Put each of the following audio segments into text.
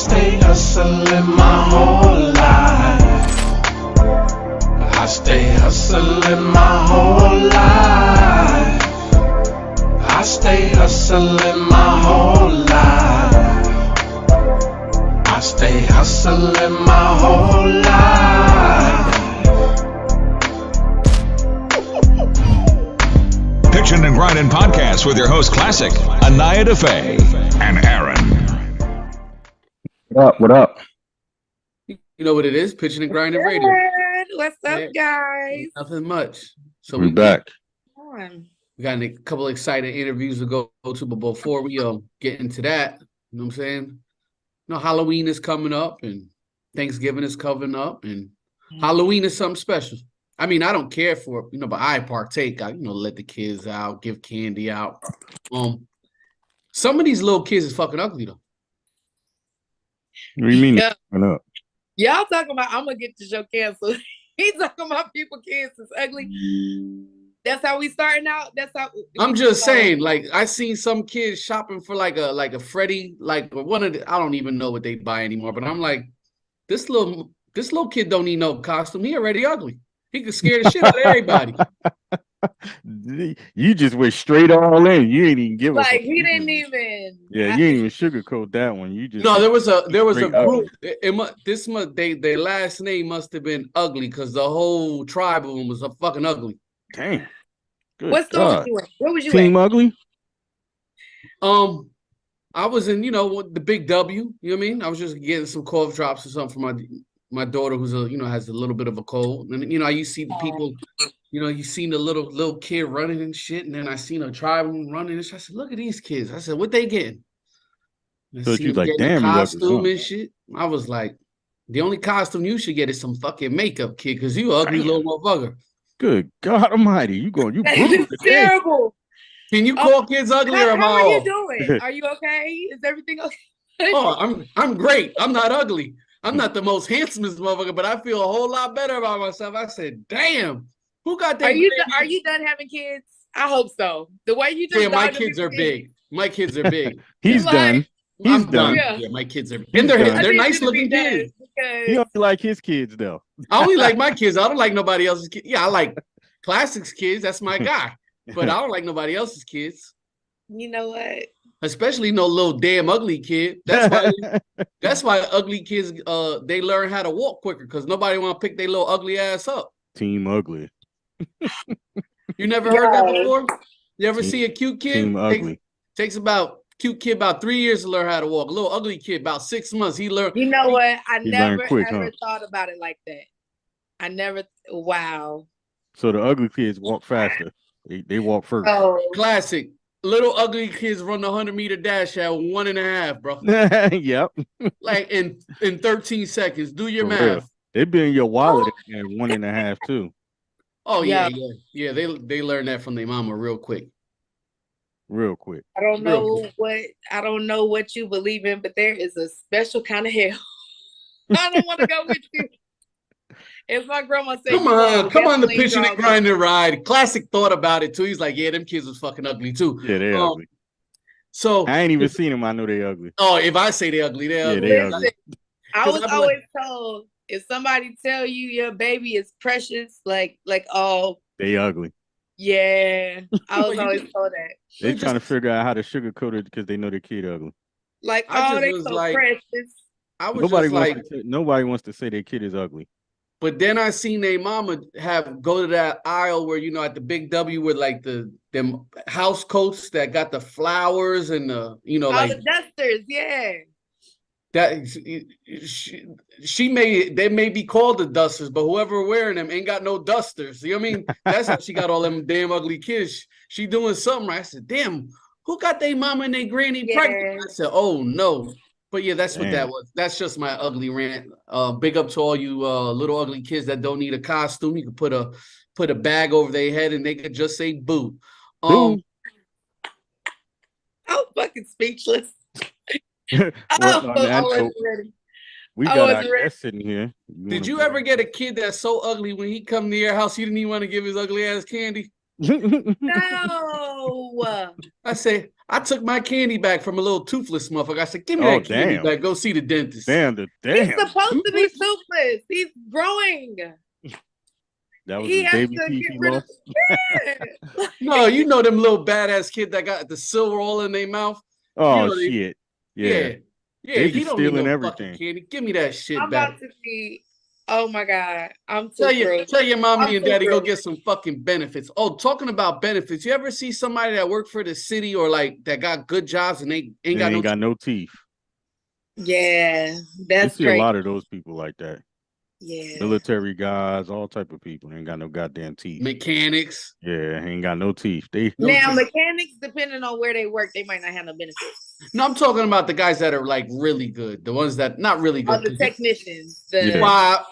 stay hustling my whole life. I stay hustling my whole life. I stay hustling my whole life. I stay hustling my whole life. Pitchin' and Grindin' Podcast with your host Classic, Anaya DeFay, and Aaron. What up? You know what it is? Pitching and Grinding Radio. What's up, guys? Nothing much. So we're back. We got a couple of exciting interviews to go to, but before we get into that, you know what I'm saying? You know, Halloween is coming up and Thanksgiving is coming up, and Halloween is something special. I mean, I don't care for it, but I partake. I, let the kids out, give candy out. Some of these little kids is fucking ugly though. What do you mean? Yeah. Y'all talking about I'm gonna get the show canceled. He's talking about people kids is ugly. That's how we starting out. That's how I'm just saying, like I seen some kids shopping for like a Freddy, like one of the, I don't even know what they buy anymore, but I'm like, this little kid don't need no costume. He already ugly. He could scare the shit out of everybody. You just went straight all in. You ain't even give us like he didn't even. Yeah, you ain't even sugarcoat that one. You just there was a group. Their last name must have been ugly because the whole tribe of them was fucking ugly. Damn. Good What store God. was you in? Where was you Team at? Ugly? I was in the Big W. You know what I mean? I was just getting some cough drops or something for my daughter who's has a little bit of a cold. And I used to see the people, you seen the little kid running and shit, and then I seen a tribe running and shit. I said, look at these kids. I said, what they getting? So you like, damn, costume and shit. I was like, the only costume you should get is some fucking makeup, kid, because you ugly little motherfucker. Good God Almighty, you brutal. Terrible. Can you call kids ugly or am I How are off? you doing? Are you okay? Is everything okay? Oh, I'm great. I'm not ugly. I'm not the most handsomest motherfucker, but I feel a whole lot better about myself. I said, damn, who got that? Are you done having kids? I hope so. The way you just my kids are big. My kids are big. He's done. I'm done. Yeah. Yeah, my kids are big. And they're nice looking kids. He only like his kids though. I only like my kids. I don't like nobody else's kids. Yeah, I like Classic's kids. That's my guy. But I don't like nobody else's kids. You know what? Especially no little damn ugly kid. That's why ugly kids they learn how to walk quicker because nobody want to pick their little ugly ass up. Team Ugly. You never heard that before? You ever see a cute kid? Team Ugly. Takes about 3 years to learn how to walk. A little ugly kid, about 6 months. He learned. You know what? I never quick, ever thought about it like that. I never. Wow. So the ugly kids walk faster. They walk first. Oh, Classic. Little ugly kids run the 100-meter dash at 1.5, bro. Yep. Like in 13 seconds. Do your For math. real. They be in your wallet at 1.5 too. Oh yeah. They learned that from their mama real quick. Real quick. I don't know what you believe in, but there is a special kind of hell. I don't want to go with you. If my grandma said, come on, the Pitching and Grinding ride. Classic thought about it too. He's like, yeah, them kids was fucking ugly too. Yeah, they're ugly. So I ain't even seen them. I know they ugly. Oh, if I say they ugly, they're ugly. They ugly. I was always told if somebody tell you your baby is precious, like oh, they ugly. Yeah, I was always told that. They trying to figure out how to sugarcoat it because they know their kid ugly. Like, they so precious. Nobody wants to say their kid is ugly. But then I seen their mama go to that aisle where at the Big W with like them house coats that got the flowers and the the dusters, yeah. That they may be called the dusters, but whoever wearing them ain't got no dusters. You know what I mean? That's how she got all them damn ugly kids. She doing something right. I said, damn, who got their mama and their granny pregnant? I said, oh no. But yeah, that's what that was. That's just my ugly rant. Big up to all you little ugly kids that don't need a costume. You can put a bag over their head and they could just say boo. I'm fucking speechless. We got our guest sitting here. Did you ever get a kid that's so ugly when he come to your house, you didn't even want to give his ugly ass candy? No. I I took my candy back from a little toothless motherfucker. I said, give me Oh, that candy damn. back. Go see the dentist. Damn. He's supposed to be toothless. He's growing. That was He his has baby to teeth get he rid of. lost. Yeah. No, you know them little badass kid that got the silver all in their mouth. Oh, You know they- shit. Yeah. Yeah. They be He don't need stealing no everything. fucking candy. Give me that shit I'm back. about to be. Oh my God. I'm too Tell through. your mommy I'm and so daddy go through. get some fucking benefits. Oh, talking about benefits, you ever see somebody that worked for the city or like that got good jobs and they ain't got no teeth. Yeah, You that's see a great. lot of those people like that. Yeah. Military guys, all type of people ain't got no goddamn teeth. mechanics? Yeah, ain't got no teeth. They Now, mechanics, depending on where they work, they might not have no benefits. No, I'm talking about the guys that are like really good, the ones that not really good. Oh, the technicians,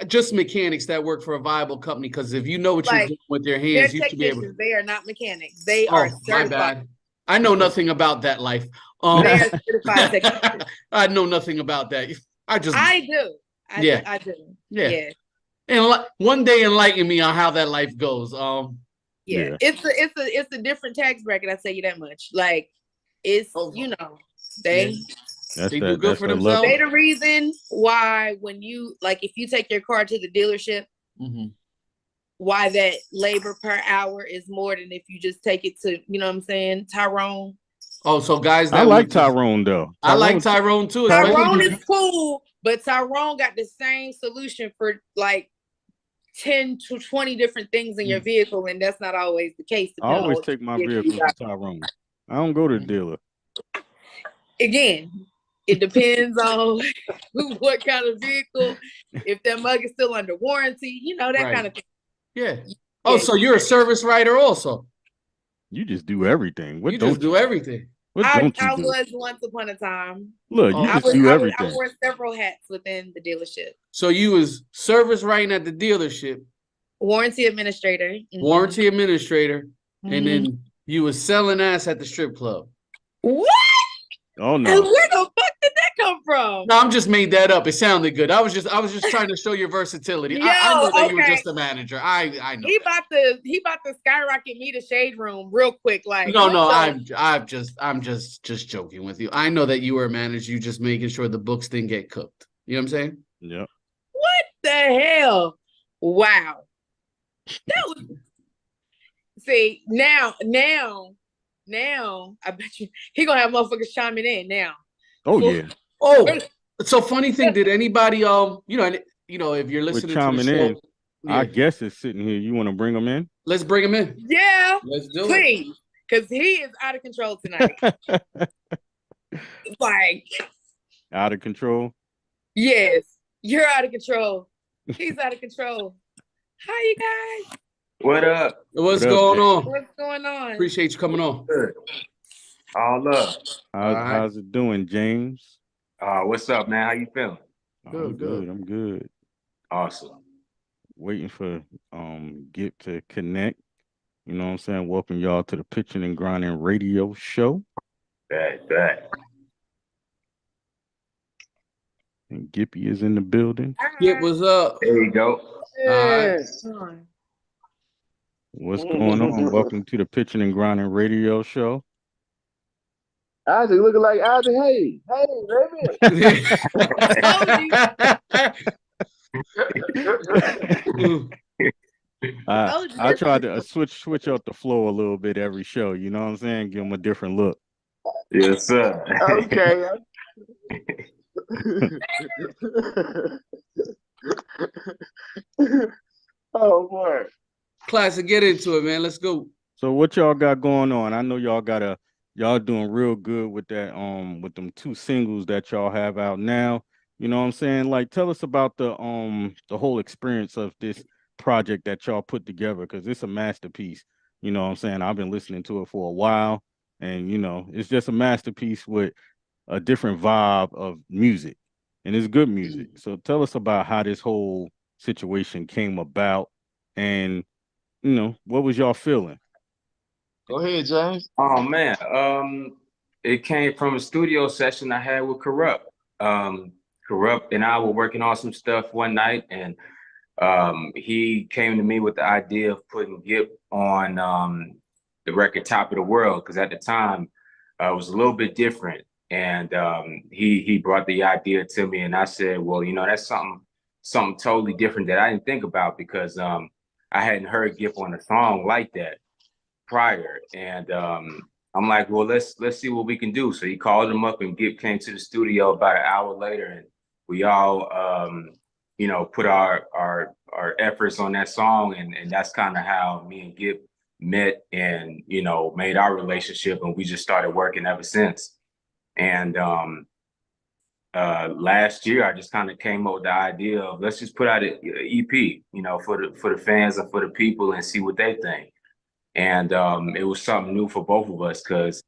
just mechanics that work for a viable company. Because if you know what you're Like, doing with your they're hands, you should be able. technicians. They are not mechanics. They Oh, are my certified. bad. I know nothing about that life. They are certified technicians. I know nothing about that. I do. Yeah. I do. Yeah. Yeah. And one day enlighten me on how that life goes. Yeah. It's a different tax bracket. I tell you that much. Like it's they do good for themselves. They the reason why when you if you take your car to the dealership, why that labor per hour is more than if you just take it to what I'm saying, Tyrone. Oh, so guys, I like Tyrone though. I like Tyrone too. Tyrone is cool, but Tyrone got the same solution for like 10 to 20 different things in your vehicle, and that's not always the case. I always take my vehicle to Tyrone. I don't go to the dealer. Again, it depends on what kind of vehicle, if that mug is still under warranty, that kind of thing. Yeah. Oh, so you're a service writer also? You just do everything. What you just do everything. What don't you do? I was once upon a time. Look, you just do everything. I wore several hats within the dealership. So you was service writing at the dealership, warranty administrator, and then you was selling ass at the strip club. What? Oh no! And where the fuck did that come from? No, I'm just made that up. It sounded good. I was just trying to show your versatility. I know that you were just a manager. I know. He about to skyrocket me to shade room real quick. Like no, I'm just joking with you. I know that you were a manager. You just making sure the books didn't get cooked. You know what I'm saying? Yeah. What the hell? Wow. That was. See now. I bet you he gonna have motherfuckers chiming in now. Oh yeah. Oh, so funny thing. Did anybody if you're listening to the show, I guess it's sitting here. You want to bring him in? Let's bring him in. Yeah, let's do it. Because he is out of control tonight. Like out of control. Yes, you're out of control. He's out of control. Hi, you guys. What up? What's going on? What's going on? Appreciate you coming on. Good. All up. How's it doing, James? What's up, man? How you feeling? Good. I'm good. Awesome. Waiting for Gipp to connect. You know what I'm saying? Welcome y'all to the Pitching and Grinding radio show. Bet. And Gippy is in the building. Gipp, what's up? There you go. What's going on? Welcome to the Pitching and Grinding radio show. Isaac looking like Isaac. Hey, baby. I tried to switch up the flow a little bit every show. You know what I'm saying? Give them a different look. Yes, sir. Okay. Oh boy. Classic, get into it, man. Let's go. So what y'all got going on? I know y'all doing real good with that with them 2 singles that y'all have out now. You know what I'm saying? Like tell us about the whole experience of this project that y'all put together, because it's a masterpiece. You know what I'm saying? I've been listening to it for a while, and it's just a masterpiece with a different vibe of music, and it's good music. So tell us about how this whole situation came about, and what was y'all feeling? Go ahead, James. Oh man, it came from a studio session I had with Corrupt. Corrupt and I were working on some stuff one night, and he came to me with the idea of putting Gipp on the record Top of the World, because at the time was a little bit different. And he brought the idea to me, and I said, well, that's something totally different that I didn't think about, because I hadn't heard Gipp on a song like that prior. And I'm like, well, let's see what we can do. So he called him up, and Gipp came to the studio about an hour later, and we all put our efforts on that song, and that's kind of how me and Gipp met, and made our relationship, and we just started working ever since. And last year I just kind of came up with the idea of, let's just put out an EP, for the fans and for the people, and see what they think. And it was something new for both of us, because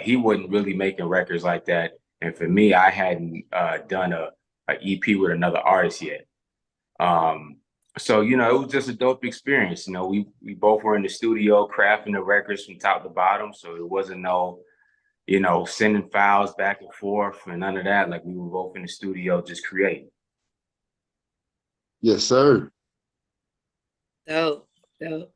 he wasn't really making records like that, and for me, I hadn't done a EP with another artist yet. So it was just a dope experience. We both were in the studio crafting the records from top to bottom, so it wasn't no sending files back and forth and none of that. Like, we were both in the studio just creating. Yes, sir. Dope. So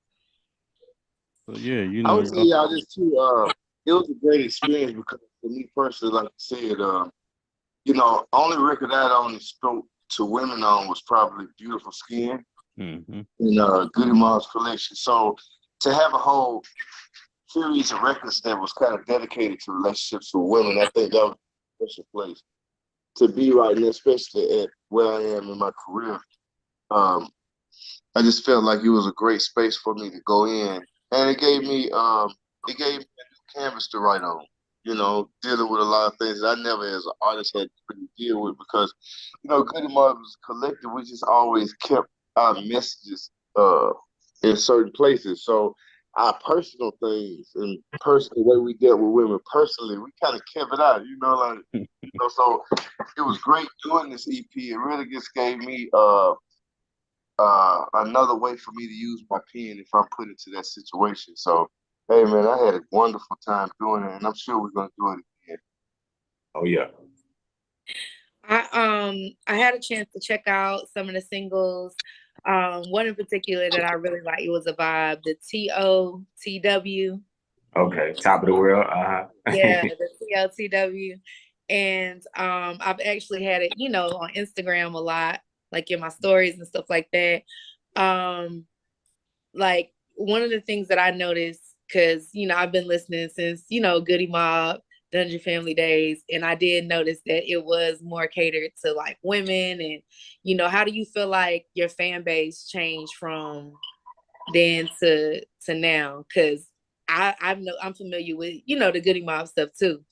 yeah, I would say y'all this too. It was a great experience, because for me personally, like I said, only record I had only spoke to women on was probably Beautiful Skin in Goody Mobb's collection. So to have a whole series of records that was kind of dedicated to relationships with women, I think that was a special place to be right now, especially at where I am in my career. I just felt like it was a great space for me to go in, and it gave me a new canvas to write on. Dealing with a lot of things that I never, as an artist, had to really deal with, because Goody Mob was collective. We just always kept our messages in certain places. So our personal things and personal way we dealt with women personally, we kind of kept it out. So it was great doing this EP. It really just gave me another way for me to use my pen if I'm put into that situation. So, hey man, I had a wonderful time doing it, and I'm sure we're gonna do it again. Oh yeah. I had a chance to check out some of the singles. One in particular that I really liked, it was a vibe, the TOTW. Okay, Top of the World. Yeah, the TOTW. And I've actually had it, on Instagram a lot, like in my stories and stuff like that. Like, one of the things that I noticed, because I've been listening since Goody Mob, Dungeon Family days, and I did notice that it was more catered to like women. And how do you feel like your fan base changed from then to now? Because I'm familiar with the Goody Mob stuff too.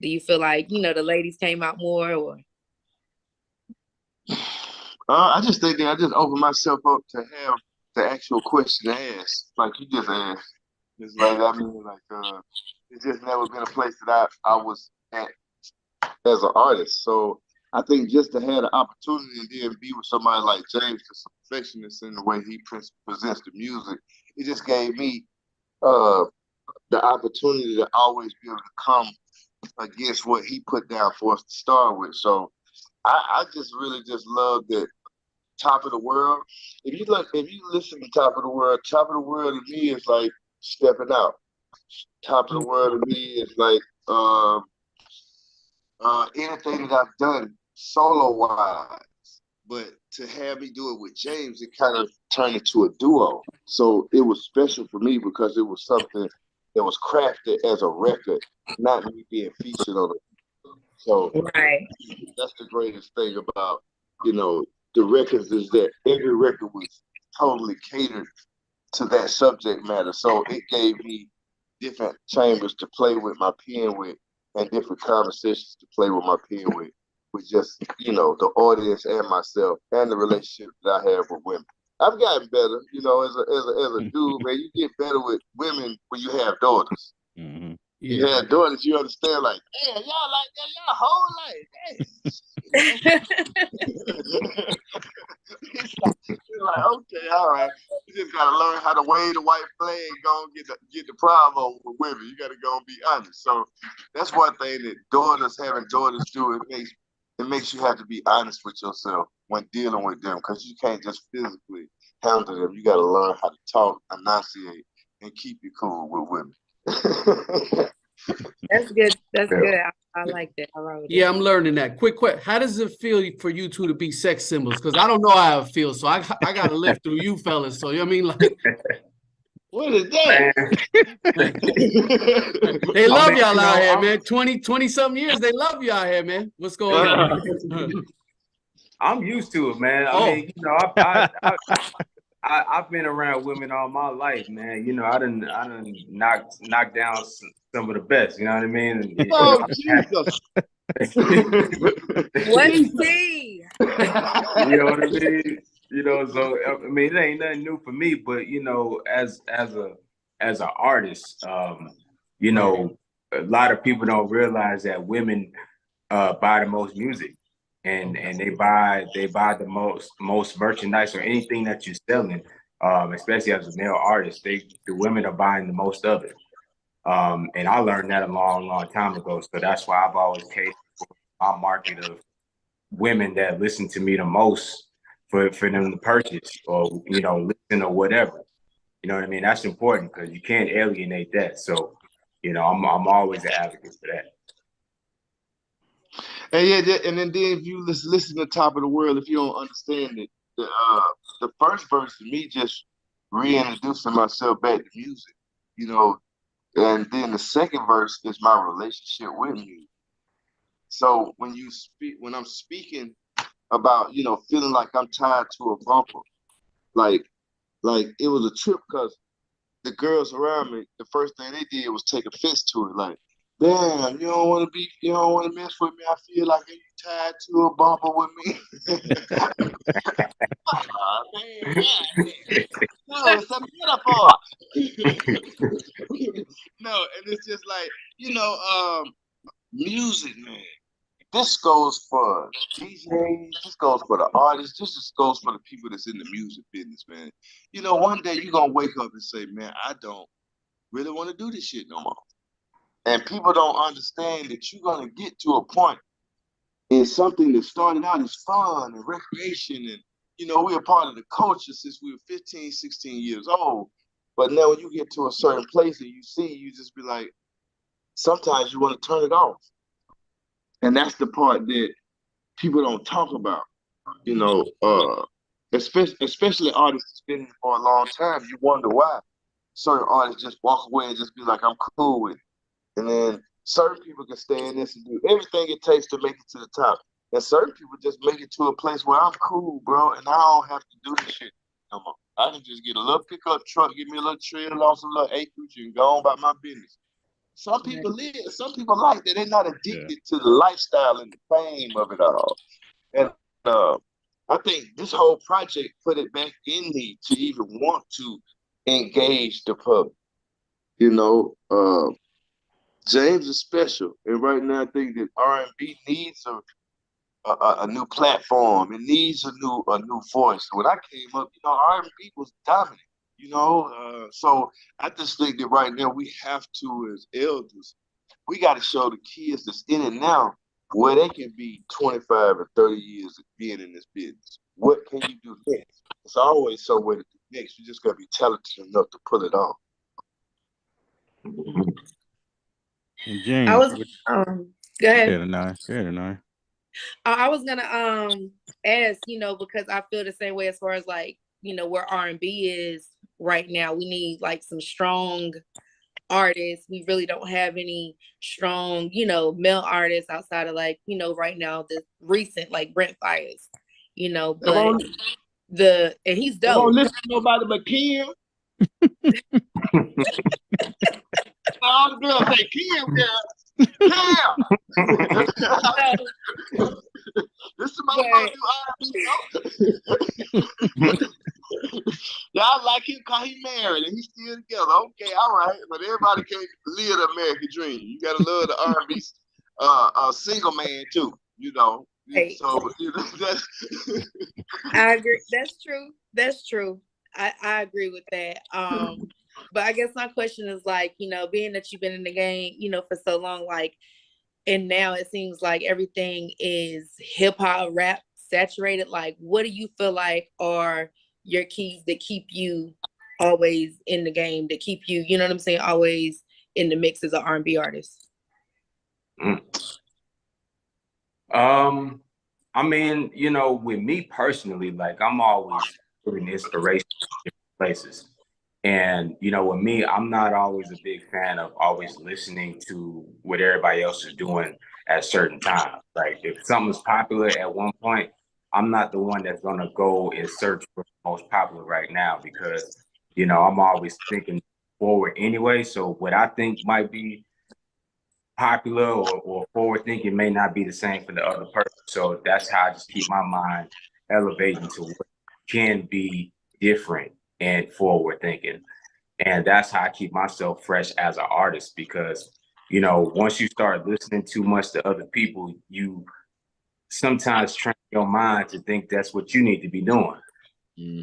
Do you feel like the ladies came out more, or? I just think that I just opened myself up to have the actual question asked, like you just asked. It's like, it's just never been a place that I was at as an artist. So I think just to have the opportunity and then be with somebody like James, that's a perfectionist in the way he presents the music, it just gave me the opportunity to always be able to come against what he put down for us to start with. So I just really just love that Top of the World. If you listen to Top of the World to me is like stepping out. Top of the World to me is like anything that I've done solo wise. But to have me do it with James, it kind of turned into a duo. So it was special for me because it was something that was crafted as a record, not me being featured on it. So right. That's the greatest thing about, the records, is that every record was totally catered to that subject matter. So it gave me different chambers to play with my pen with, and different conversations to play with my pen with just, the audience and myself, and the relationship that I have with women. I've gotten better, as a dude, man. You get better with women when you have daughters. Mm-hmm. You have daughters, you understand, like, damn, y'all like that, y'all whole life. It's like, okay, all right. You just gotta learn how to wave the white flag, go and get the problem over with women. You gotta go and be honest. So that's one thing that having daughters do. It makes you have to be honest with yourself when dealing with them, because you can't just physically handle them. You gotta learn how to talk, enunciate, and keep you cool with women. That's good. That's good. I like that. I wrote it. Yeah, I'm learning that. Quick. How does it feel for you two to be sex symbols? Because I don't know how it feels, so I got to live through you fellas. So you know what I mean, like, What is that? they love y'all out here, man. 20 something years, they love you out here, man. What's going on? I'm used to it, man. I mean, you know, I've been around women all my life, man. You know, I done knock down some of the best. You know what I mean? Oh, Jesus. What's see? You know what I mean? You know, so I mean, it ain't nothing new for me. But you know, as an artist, you know, a lot of people don't realize that women buy the most music, and they buy the most merchandise or anything that you're selling. Especially as a male artist, the women are buying the most of it. And I learned that a long time ago. So that's why I've always catered for my market of women that listen to me the most for them to purchase or, you know, listen or whatever. You know what I mean? That's important because you can't alienate that. So, you know, I'm always an advocate for that. And yeah, and then if you listen to Top of the World, if you don't understand it, the first verse is me just reintroducing myself back to music, you know, and then the second verse is my relationship with music. So when I'm speaking about, you know, feeling like I'm tied to a bumper, like it was a trip because the girls around me, the first thing they did was take offense to it, like, damn, you don't want to mess with me. I feel like you tied to a bumper with me. Oh, man. No, it's a metaphor. No, and it's just like, you know, music, man. This goes for DJs, this goes for the artists, this just goes for the people that's in the music business, man. You know, one day you're going to wake up and say, man, I don't really want to do this shit no more. And people don't understand that you're going to get to a point in something that started out as fun and recreation. And, you know, we're a part of the culture since we were 15, 16 years old. But now when you get to a certain place and you see, you just be like, sometimes you want to turn it off. And that's the part that people don't talk about, you know, especially artists that's been for a long time. You wonder why certain artists just walk away and just be like, I'm cool with it. And then certain people can stay in this and do everything it takes to make it to the top. And certain people just make it to a place where I'm cool, bro, and I don't have to do this shit no more. I can just get a little pickup truck, give me a little trail on some little acreage and go on about my business. Some people like that. They're not addicted to the lifestyle and the fame of it all. And I think this whole project put it back in me to even want to engage the public. You know, James is special, and right now I think that R&B needs a new platform. It needs a new voice. When I came up, you know, R&B was dominant. You know, so I just think that right now we have to, as elders, we got to show the kids that's in it now where they can be 25 or 30 years of being in this business. What can you do next? It's always somewhere to do next. You just got to be talented enough to pull it off. And James, I was go ahead. Go ahead. I was gonna ask, you know, because I feel the same way as far as like, you know, where R&B is right now. We need like some strong artists. We really don't have any strong, you know, male artists outside of like, you know, right now the recent like Brent Fires, you know, but and he's dope. Don't listen to nobody but Kim. All the girls say Kim, girl. Kim. This is my Y'all like him because he married and he's still together. Okay, all right. But everybody can't live the American dream. You gotta love the R&B single man too, you know. Hey. So you know, that's I agree. That's true. I agree with that. But I guess my question is like, you know, being that you've been in the game, you know, for so long, like, and now it seems like everything is hip hop, rap saturated. Like, what do you feel like are your keys that keep you always in the game, that keep you, you know what I'm saying, always in the mix as an R&B artist? I mean, you know, with me personally, like I'm always getting inspiration in different places. And, you know, with me, I'm not always a big fan of always listening to what everybody else is doing at certain times. Like if something's popular at one point, I'm not the one that's gonna go and search for the most popular right now because, you know, I'm always thinking forward anyway. So what I think might be popular or forward thinking may not be the same for the other person. So that's how I just keep my mind elevating to what can be different and forward thinking. And that's how I keep myself fresh as an artist because, you know, once you start listening too much to other people, you sometimes train your mind to think that's what you need to be doing.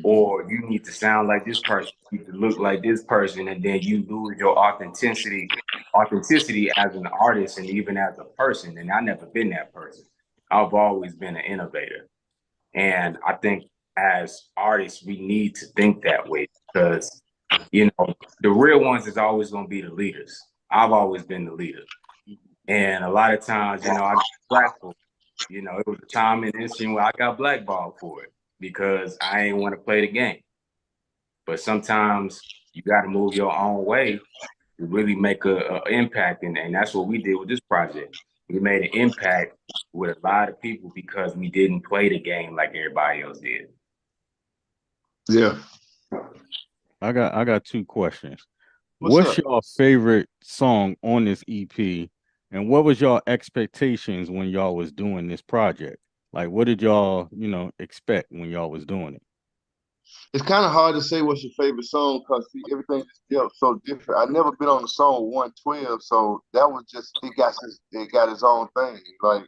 Or you need to sound like this person, you need to look like this person, and then you lose your authenticity as an artist and even as a person. And I've never been that person. I've always been an innovator. And I think as artists, we need to think that way because, you know, the real ones is always going to be the leaders. I've always been the leader. And a lot of times, you know, I got blackballed. You know, it was a time in history where I got blackballed for it because I ain't want to play the game. But sometimes you got to move your own way to really make a impact. And that's what we did with this project. We made an impact with a lot of people because we didn't play the game like everybody else did. Yeah. I got two questions. What's Your favorite song on this EP? And what was y'all expectations when y'all was doing this project? Like, what did y'all, you know, expect when y'all was doing it? It's kind of hard to say what's your favorite song because everything is so different. I never been on the song 112, so that was just it got its own thing. Like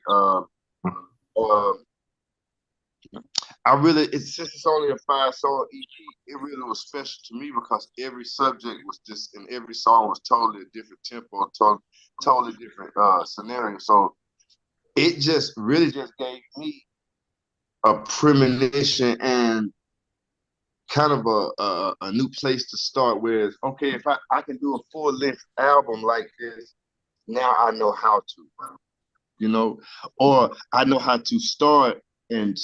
since it's only a 5-song EP, it really was special to me because every subject was just and every song was totally a different tempo, totally different scenario. So it just really just gave me a premonition and kind of a new place to start. Whereas, okay, if I can do a full-length album like this, now I know how to, you know, or I know how to start an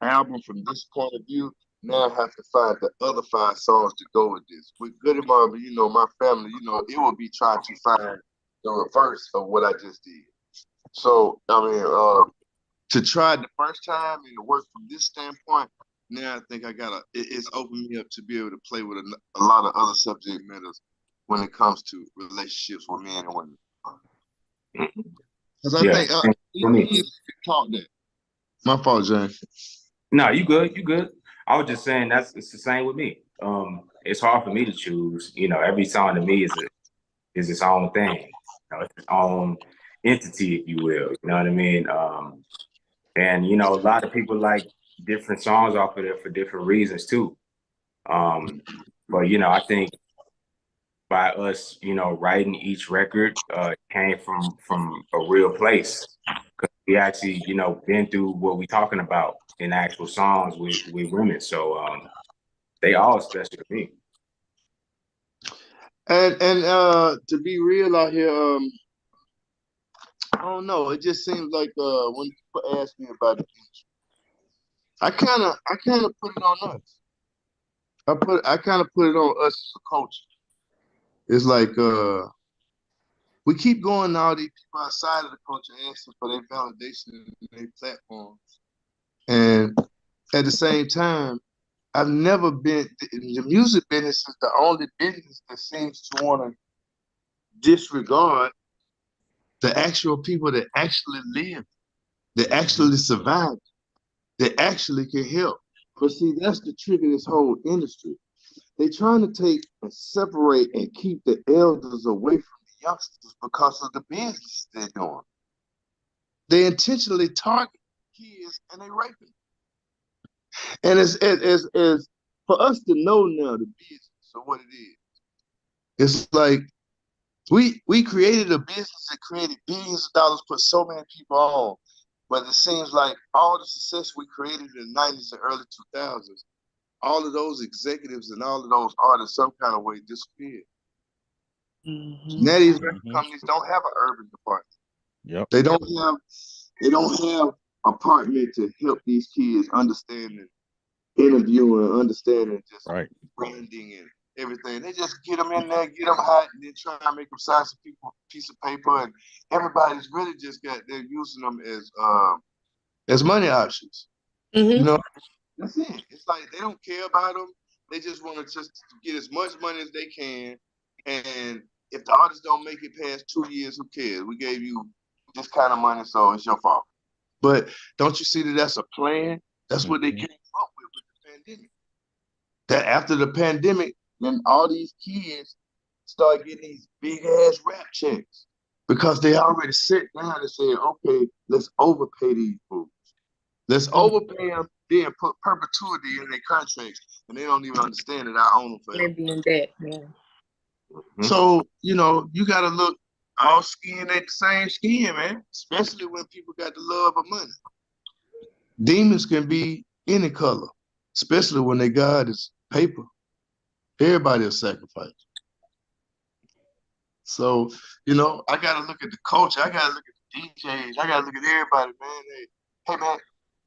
album from this point of view. Now I have to find the other 5 songs to go with this. With Goody Mob, you know, my family, you know, it would be trying to find the reverse of what I just did. So, I mean, to try it the first time and to work from this standpoint, now I think it's opened me up to be able to play with a lot of other subject matters when it comes to relationships with men and women. Because I think you taught that. My fault, James. No, you good. You good. I was just saying it's the same with me. It's hard for me to choose. You know, every song to me is its own thing. You know, it's its own entity, if you will. You know what I mean? And you know, a lot of people like different songs off of there for different reasons too. But you know, I think by us, you know, writing each record came from a real place. Because we actually, you know, been through what we talking about in actual songs with women. So they all special to me. And to be real out here, I don't know. It just seems like when people ask me about it, I kind of put it on us. I kind of put it on us as a culture. It's like we keep going to all these people outside of the culture asking for their validation in their platforms, and at the same time, I've never been. The music business is the only business that seems to want to disregard the actual people that actually live, that actually survive, that actually can help. But see, that's the trick of this whole industry. They're trying to take and separate and keep the elders away from the youngsters because of the business they're doing. They intentionally target kids and they rape them. And it's for us to know now the business of what it is. It's like we created a business that created billions of dollars, put so many people on, but it seems like all the success we created in the 90s and early 2000s, all of those executives and all of those artists some kind of way disappeared. Now these record companies don't have an urban department. Yep. They don't have apartment to help these kids understanding, interviewing, understanding just Right. branding and everything. They just get them in there, get them hot, and then try to make them sign some piece of paper. And everybody's really just they're using them as money options. You know, that's it. It's like they don't care about them. They just want to just get as much money as they can. And if the artist don't make it past 2 years, who cares? We gave you this kind of money, so it's your fault. But don't you see that that's a plan? That's what they came up with the pandemic. That after the pandemic, then all these kids start getting these big ass rap checks because they already sit down and said, okay, let's overpay these fools. Let's overpay them, then put perpetuity in their contracts, and they don't even understand that I own them forever. They'd be in debt, yeah. So, you know, you got to look all skin at the same skin, man, especially when people got the love of money. Demons can be any color, especially when their God is paper. Everybody will sacrifice. So, you know, I got to look at the culture. I got to look at the DJs. I got to look at everybody, man. Hey, man,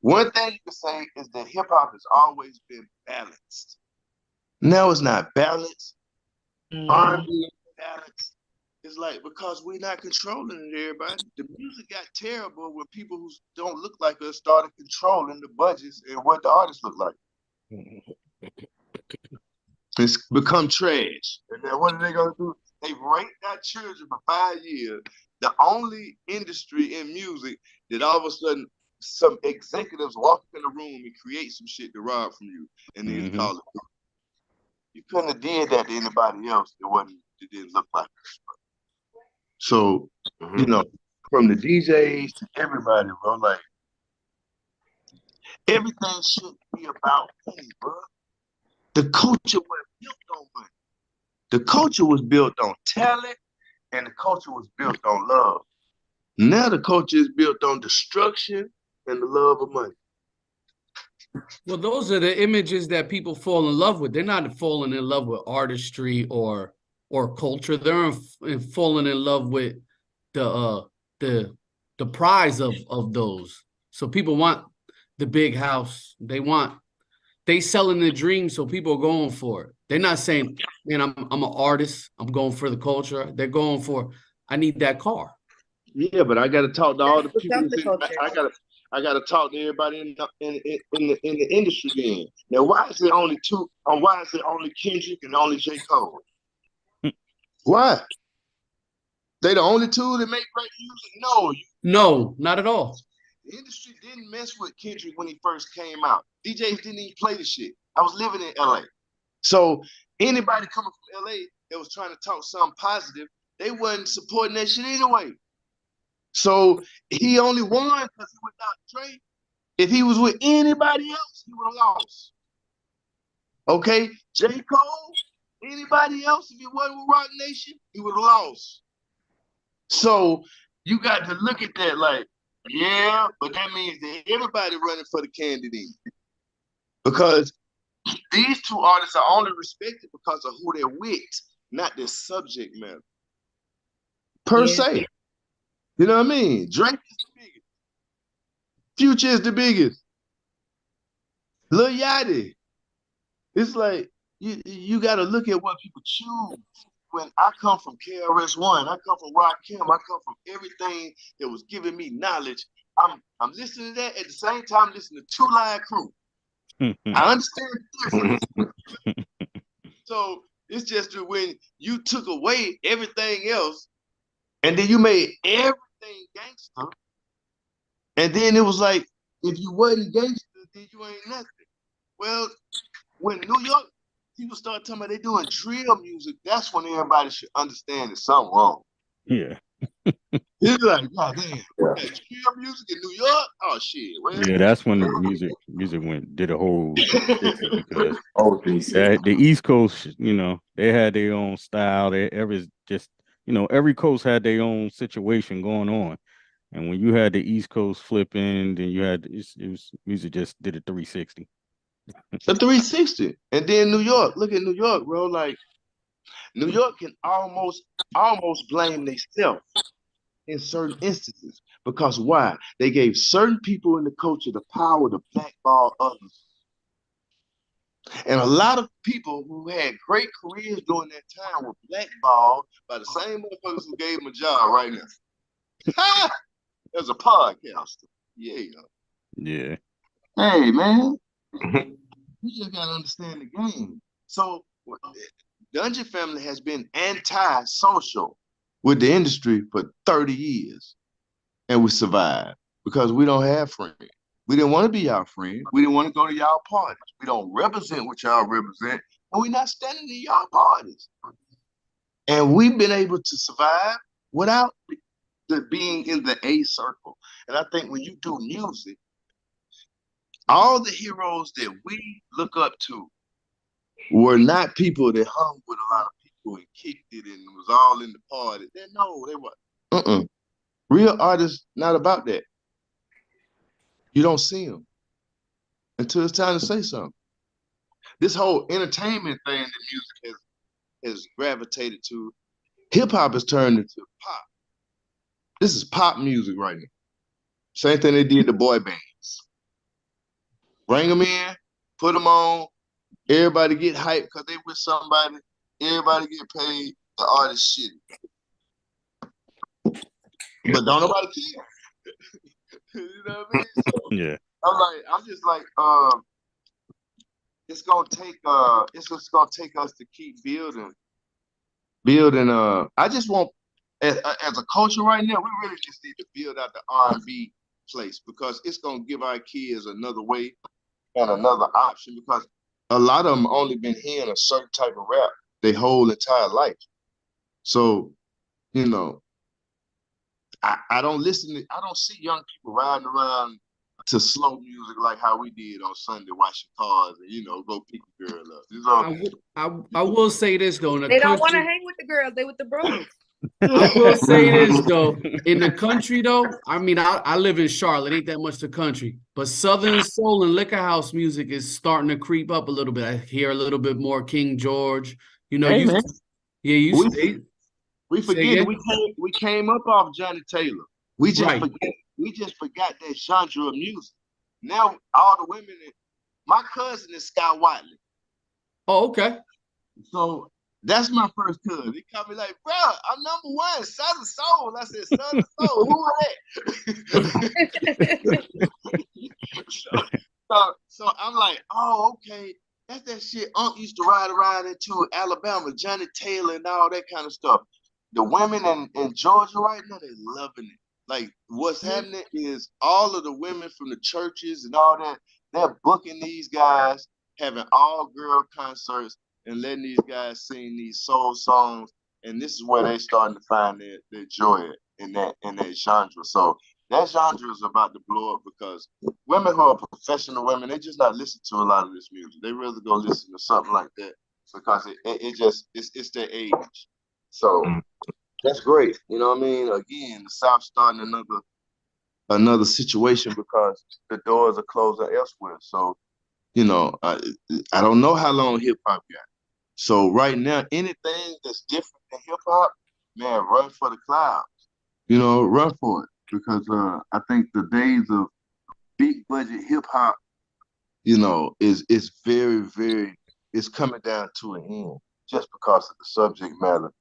one thing you can say is that hip-hop has always been balanced. Now it's not balanced. R&B balanced. It's like, because we're not controlling it, everybody. The music got terrible when people who don't look like us started controlling the budgets and what the artists look like. It's become trash. And then what are they going to do? They've raped our children for 5 years. The only industry in music that all of a sudden some executives walk in the room and create some shit to rob from you and then call it. You couldn't have did that to anybody else that didn't look like us. So, you know, from the DJs to everybody, bro, like, everything should be about money, bro. The culture was built on money. The culture was built on talent, and the culture was built on love. Now the culture is built on destruction and the love of money. Well, those are the images that people fall in love with. They're not falling in love with artistry or culture. They're falling in love with the prize of those. So people want the big house. They selling the dream, so people are going for it. They're not saying, man, I'm an artist. I'm going for the culture. They're going for, I need that car. Yeah, but I got to talk to all the people. I got to talk to everybody in the industry then. Now, why is it only two? Why is it only Kendrick and only J. Cole? Why? They the only two that make great music? No, not at all. The industry didn't mess with Kendrick when he first came out. DJs didn't even play the shit. I was living in LA. So anybody coming from LA that was trying to talk something positive, they wasn't supporting that shit anyway. So he only won because he was not Dre. If he was with anybody else, he would have lost. Okay? J. Cole, anybody else, if he wasn't with Rock Nation, he would have lost. So you got to look at that like, yeah, but that means that everybody running for the candidate. Because these two artists are only respected because of who they're with, not their subject matter. Per se. You know what I mean? Drake is the biggest. Future is the biggest. Lil Yachty. It's like, you got to look at what people choose. When I come from KRS-One, I come from Rakim, I come from everything that was giving me knowledge. I'm listening to that at the same time listening to Two Live Crew. I understand the difference. So it's just that when you took away everything else and then you made everything gangster, and then it was like, if you wasn't gangster, then you ain't nothing. Well, when New York people start talking about they doing drill music, that's when everybody should understand there's something wrong. Yeah. It's like, God damn, drill music in New York? Oh shit. Well, yeah, that's when the music did a whole because the East Coast, you know, they had their own style. Every coast had their own situation going on. And when you had the East Coast flipping, then you had music just did a 360. A 360. And then New York, look at New York, bro. Like, New York can almost blame themselves in certain instances because why? They gave certain people in the culture the power to blackball others. And a lot of people who had great careers during that time were blackballed by the same motherfuckers who gave them a job right now. Ha! There's a podcaster. Yeah. Yeah. Hey, man. You just got to understand the game. So, Dungeon Family has been anti-social with the industry for 30 years. And we survived because we don't have friends. We didn't want to be y'all friends. We didn't want to go to y'all parties. We don't represent what y'all represent, and we're not standing in y'all parties. And we've been able to survive without being in the A circle. And I think when you do music, all the heroes that we look up to were not people that hung with a lot of people and kicked it and was all in the party. No, they were. Real artists, not about that. You don't see them until it's time to say something. This whole entertainment thing that music has gravitated to, hip hop has turned into pop. This is pop music right now. Same thing they did to boy bands. Bring them in, put them on, everybody get hyped because they with somebody, everybody get paid, the artist shitty. But don't nobody care. You know what I mean? So, yeah. I'm just like, it's just gonna take us to keep building. I just want, as a culture right now, we really just need to build out the R&B place because it's gonna give our kids another way and another option because a lot of them only been hearing a certain type of rap their whole entire life. So, you know, I don't see young people riding around to slow music like how we did on Sunday, washing cars and, go pick a girl up. You know? I will say this, though. They don't want to hang with the girls. They with the bros. I will say this, though. In the country, though, I mean, I live in Charlotte. Ain't that much the country. But Southern soul and liquor house music is starting to creep up a little bit. I hear a little bit more King George. Hey, man. We forget we came up off Johnny Taylor. We just forgot that genre of music. Now all the women, my cousin is Scott Whiteley. Oh, okay. So that's my first cousin. He called me like, bro, I'm number one, Southern Soul. I said, Southern Soul, who are that? so I'm like, oh, okay. That's that shit Unc used to ride around into Alabama, Johnny Taylor and all that kind of stuff. The women in Georgia right now, they're loving it. Like, what's happening is all of the women from the churches and all that, they're booking these guys, having all-girl concerts, and letting these guys sing these soul songs. And this is where they starting to find their joy in that genre. So that genre is about to blow up because women who are professional women, they just not listen to a lot of this music. They rather go listen to something like that because it's their age. So that's great. You know what I mean? Again, the South starting another situation because the doors are closing elsewhere. So, I don't know how long hip hop got. So right now, anything that's different than hip hop, man, run for the clouds. Run for it because I think the days of big budget hip hop, is very, very, it's coming down to an end just because of the subject matter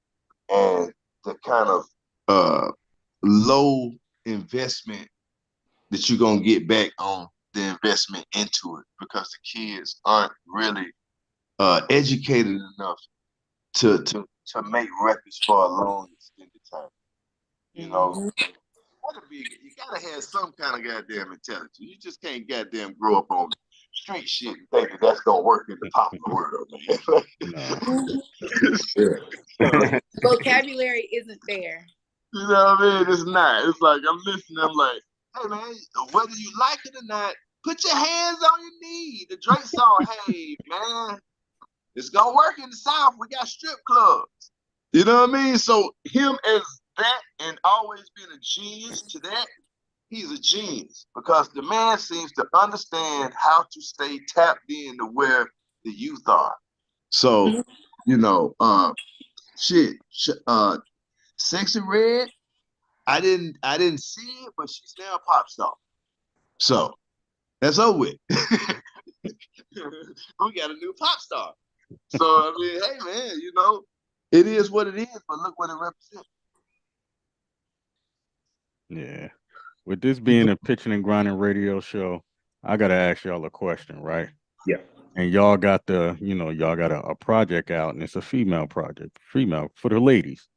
and the kind of low investment that you're gonna get back on the investment into it because the kids aren't really educated enough to make records for a long extended time. You gotta have some kind of goddamn intelligence. You just can't goddamn grow up on street shit and think that's gonna work in the popular world, man. Vocabulary isn't there. You know what I mean? It's not. It's like I'm listening. I'm like, hey man, whether you like it or not, put your hands on your knee. The Drake song, hey man, it's gonna work in the South. We got strip clubs. You know what I mean? So him as that and always been a genius to that, he's a genius because the man seems to understand how to stay tapped in to where the youth are. So You know, Sexy Red. I didn't see it, but she's now a pop star. So that's over with. We got a new pop star. So I mean, hey man, you know, it is what it is, but look what it represents. Yeah. With this being a pitching and grinding radio show, I gotta ask y'all a question, right? Yeah. And y'all got y'all got a project out, and it's a female project, female for the ladies.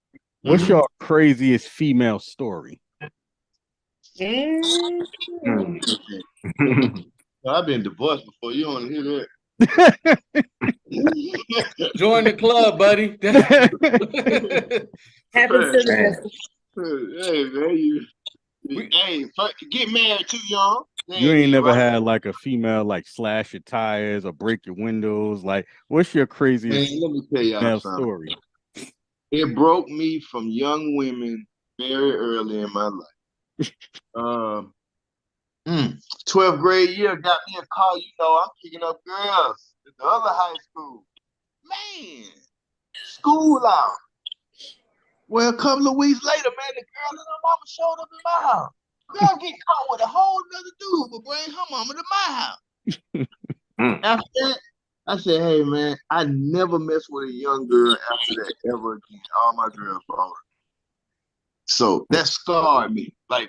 What's your craziest female story? Mm. I've been divorced before. You don't want to hear that? Join the club, buddy. Happens to the best. Hey man, get married too young. You ain't never had like a female like slash your tires or break your windows. Like, what's your craziest let me tell y'all something. Story? It broke me from young women very early in my life. 12th grade year got me a car. You know, I'm picking up girls at the other high school. Man, school out. Well, a couple of weeks later, man, the girl and her mama showed up in my house. Girl get caught with a whole nother dude, but bring her mama to my house. After that, I said, hey, man, I never mess with a young girl after that ever again. All my girls were older. So that scarred me. Like,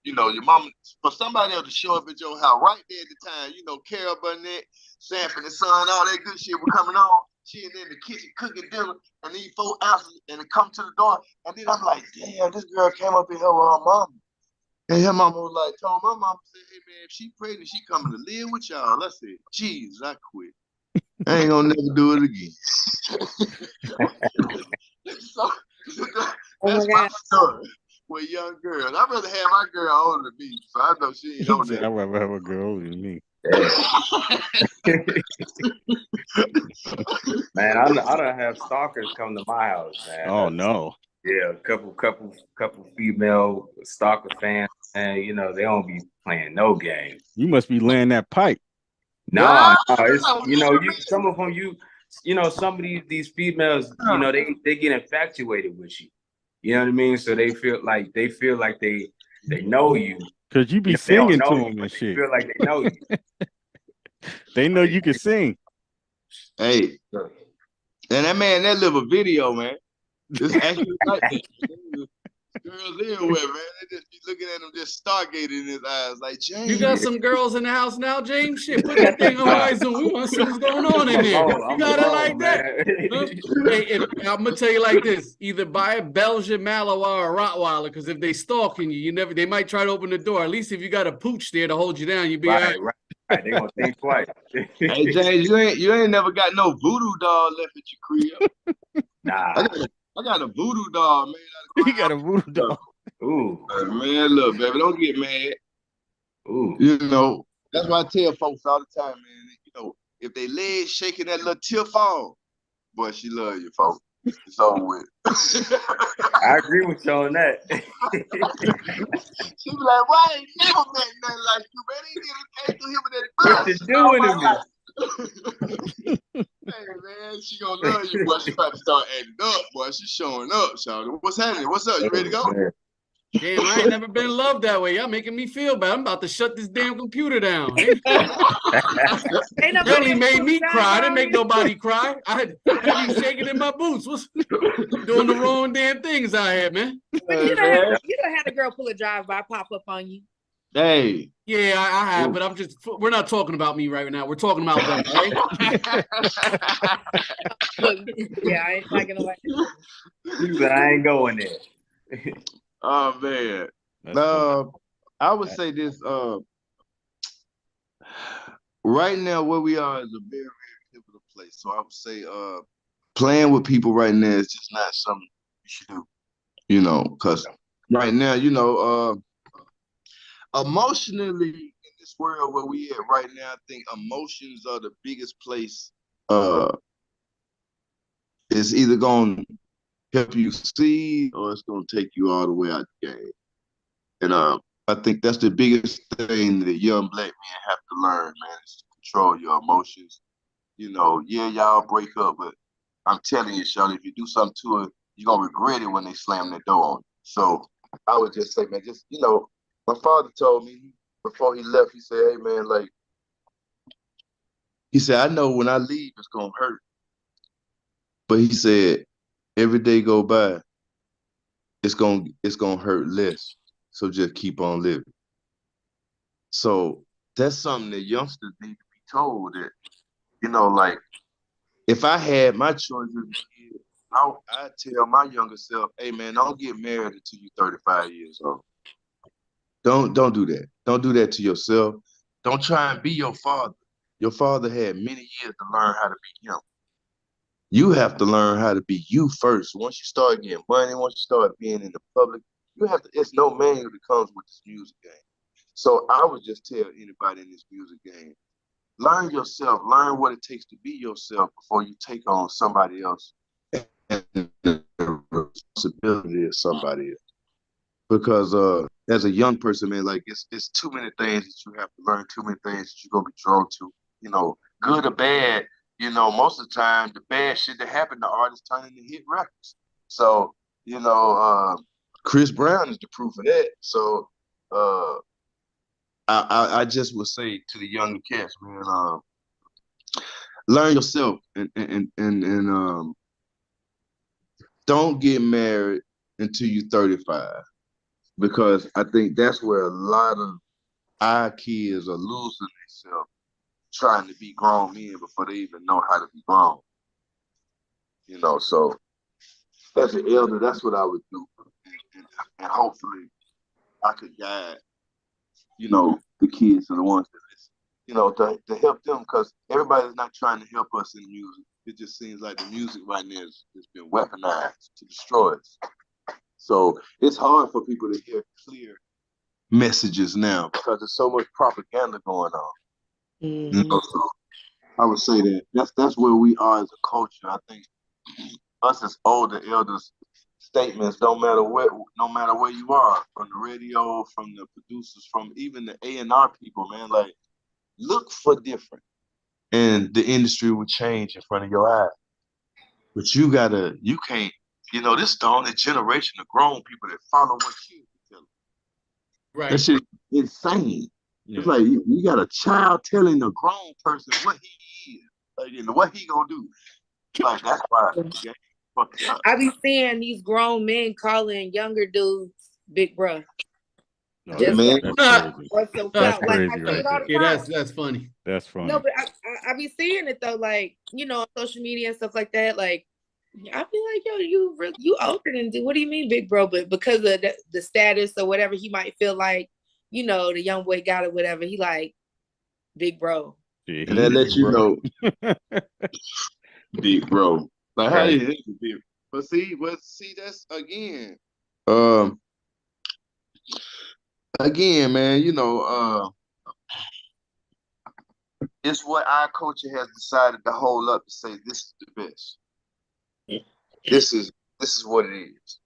you know, your mama, for somebody else to show up at your house right there at the time, you know, Carol Burnett, Sanford and Son, all that good shit were coming on. She in the kitchen cooking dinner and these 4 ounces and it come to the door. And then I'm like, damn, this girl came up in here with her mama. And her mama was like, told my mama, said, hey man, if she pregnant, she coming to live with y'all. I said, jeez, I quit. I ain't gonna never do it again. So that's my story with young girls. I'd rather have my girl older than me, so I know she ain't on that. I'd rather have a girl older than me. Man, I don't have stalkers come to my house, man. Oh no. Yeah, a couple female stalker fans, and you know they don't be playing no games. You must be laying that pipe. No, it's some of them some of these females, you know, they get infatuated with you. You know what I mean? So they feel like they know you. Cause you be singing to them and shit. They feel like they know you. They know you can sing. Hey, and that man, that live a video, man. It's actually like that. Girls everywhere, man. They just be looking at him, just stargating in his eyes, like James. You got some girls in the house now, James? Shit, put that thing on horizon. We want to see what's going on in there. You got it like that? Huh? Hey, I'm gonna tell you like this: either buy a Belgian Malinois or a Rottweiler, because if they stalking you, they might try to open the door. At least if you got a pooch there to hold you down, you be all right. Right. They gonna think twice. Hey James, you ain't never got no voodoo doll left at your crib. Nah. I got a voodoo doll, man. You got a voodoo doll. Ooh. Man, look, baby, don't get mad. Ooh. You know, that's why I tell folks all the time, man. You know, if they legs shaking that little tear fall, boy, she love you, folks. It's over with. I agree with you on that. She be like, why I ain't never met nothing like you, man? He came through him with that What you doing to me? Hey man, she gonna love you, boy. She about to start acting up, boy. She showing up, Shawty. What's happening? What's up? You ready to go? Damn, I ain't never been loved that way. Y'all making me feel bad. I'm about to shut this damn computer down. You only made me cry. I didn't make nobody cry. I had you shaking in my boots. What's doing the wrong damn things out here, man? But you don't have a girl pull a drive-by, pop up on you. Hey. Yeah, I have, but we're not talking about me right now. We're talking about them, right? Yeah, I ain't not gonna lie. I ain't going there. Oh man. I would say this, right now where we are is a very, very pivotal place. So I would say playing with people right now is just not something you should do. You know, because right now, you know, emotionally in this world where we at right now, I think emotions are the biggest place. It's either going to help you succeed or it's going to take you all the way out the game. And I think that's the biggest thing that young black men have to learn, man, is to control your emotions. You know, yeah, y'all break up, but I'm telling you, Shirley, if you do something to her, you're gonna regret it when they slam that door on you. So I would just say, man, just my father told me before he left, he said, hey man, like he said, I know when I leave it's gonna hurt. But he said, every day go by, it's gonna hurt less. So just keep on living. So that's something that youngsters need to be told that, like if I had my choice as a kid, I'd tell my younger self, hey man, don't get married until you're 35 years old. Don't do that. Don't do that to yourself. Don't try and be your father. Your father had many years to learn how to be him. You have to learn how to be you first. Once you start getting money, once you start being in the public, it's no manual that comes with this music game. So I would just tell anybody in this music game, learn yourself, learn what it takes to be yourself before you take on somebody else and the responsibility of somebody else. Because as a young person, man, like it's too many things that you have to learn, too many things that you're gonna be drawn to, good or bad. Most of the time the bad shit that happened to artists turn into hit records. So, Chris Brown is the proof of that. So I just would say to the younger cats, man, learn yourself and don't get married until you're 35. Because I think that's where a lot of our kids are losing themselves trying to be grown men before they even know how to be grown. So as an elder, that's what I would do. And hopefully I could guide, the kids and the ones that listen, to help them, because everybody's not trying to help us in music. It just seems like the music right now has been weaponized to destroy us. So it's hard for people to hear clear messages now because there's so much propaganda going on. Mm-hmm. So I would say that that's where we are as a culture. I think us as older elders, statements no matter where you are, from the radio, from the producers, from even the A&R people, man, like look for different, and the industry will change in front of your eyes. But you can't. This is the only generation of grown people that follow what you tell them. Right. That shit insane. Yeah. It's like you got a child telling a grown person what he is, like, what he gonna do. Like that's why. I be seeing these grown men calling younger dudes big bro. No, that's crazy. That's crazy, right? That's funny. That's funny. No, but I be seeing it though, like on social media and stuff like that, like. I feel like, yo, you older than dude. What do you mean, big bro? But because of the status or whatever, he might feel like, the young boy got it, whatever. He like, big bro. Yeah, and that lets you know, big bro. Like, how do you big? But see, that's again, man. It's what our culture has decided to hold up to say this is the best. This is what it is.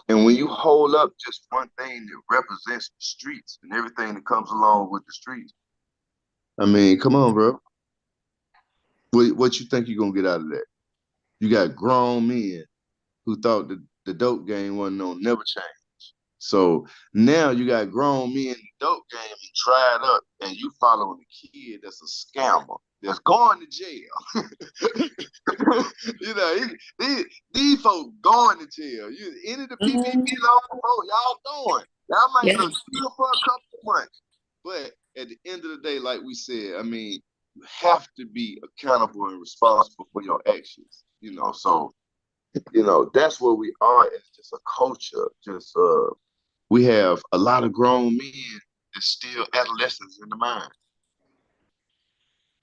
And when you hold up just one thing that represents the streets and everything that comes along with the streets, I mean, come on, bro. What you think you're gonna get out of that? You got grown men who thought that the dope game wasn't gonna never change. So now you got grown men in the dope game and tried up, and you following a kid that's a scammer that's going to jail. These folks going to jail. Any of the PPP law, y'all going. Y'all might go jail for a couple of months. But at the end of the day, like we said, I mean, you have to be accountable and responsible for your actions. So that's where we are as just a culture. Just we have a lot of grown men that's still adolescents in the mind.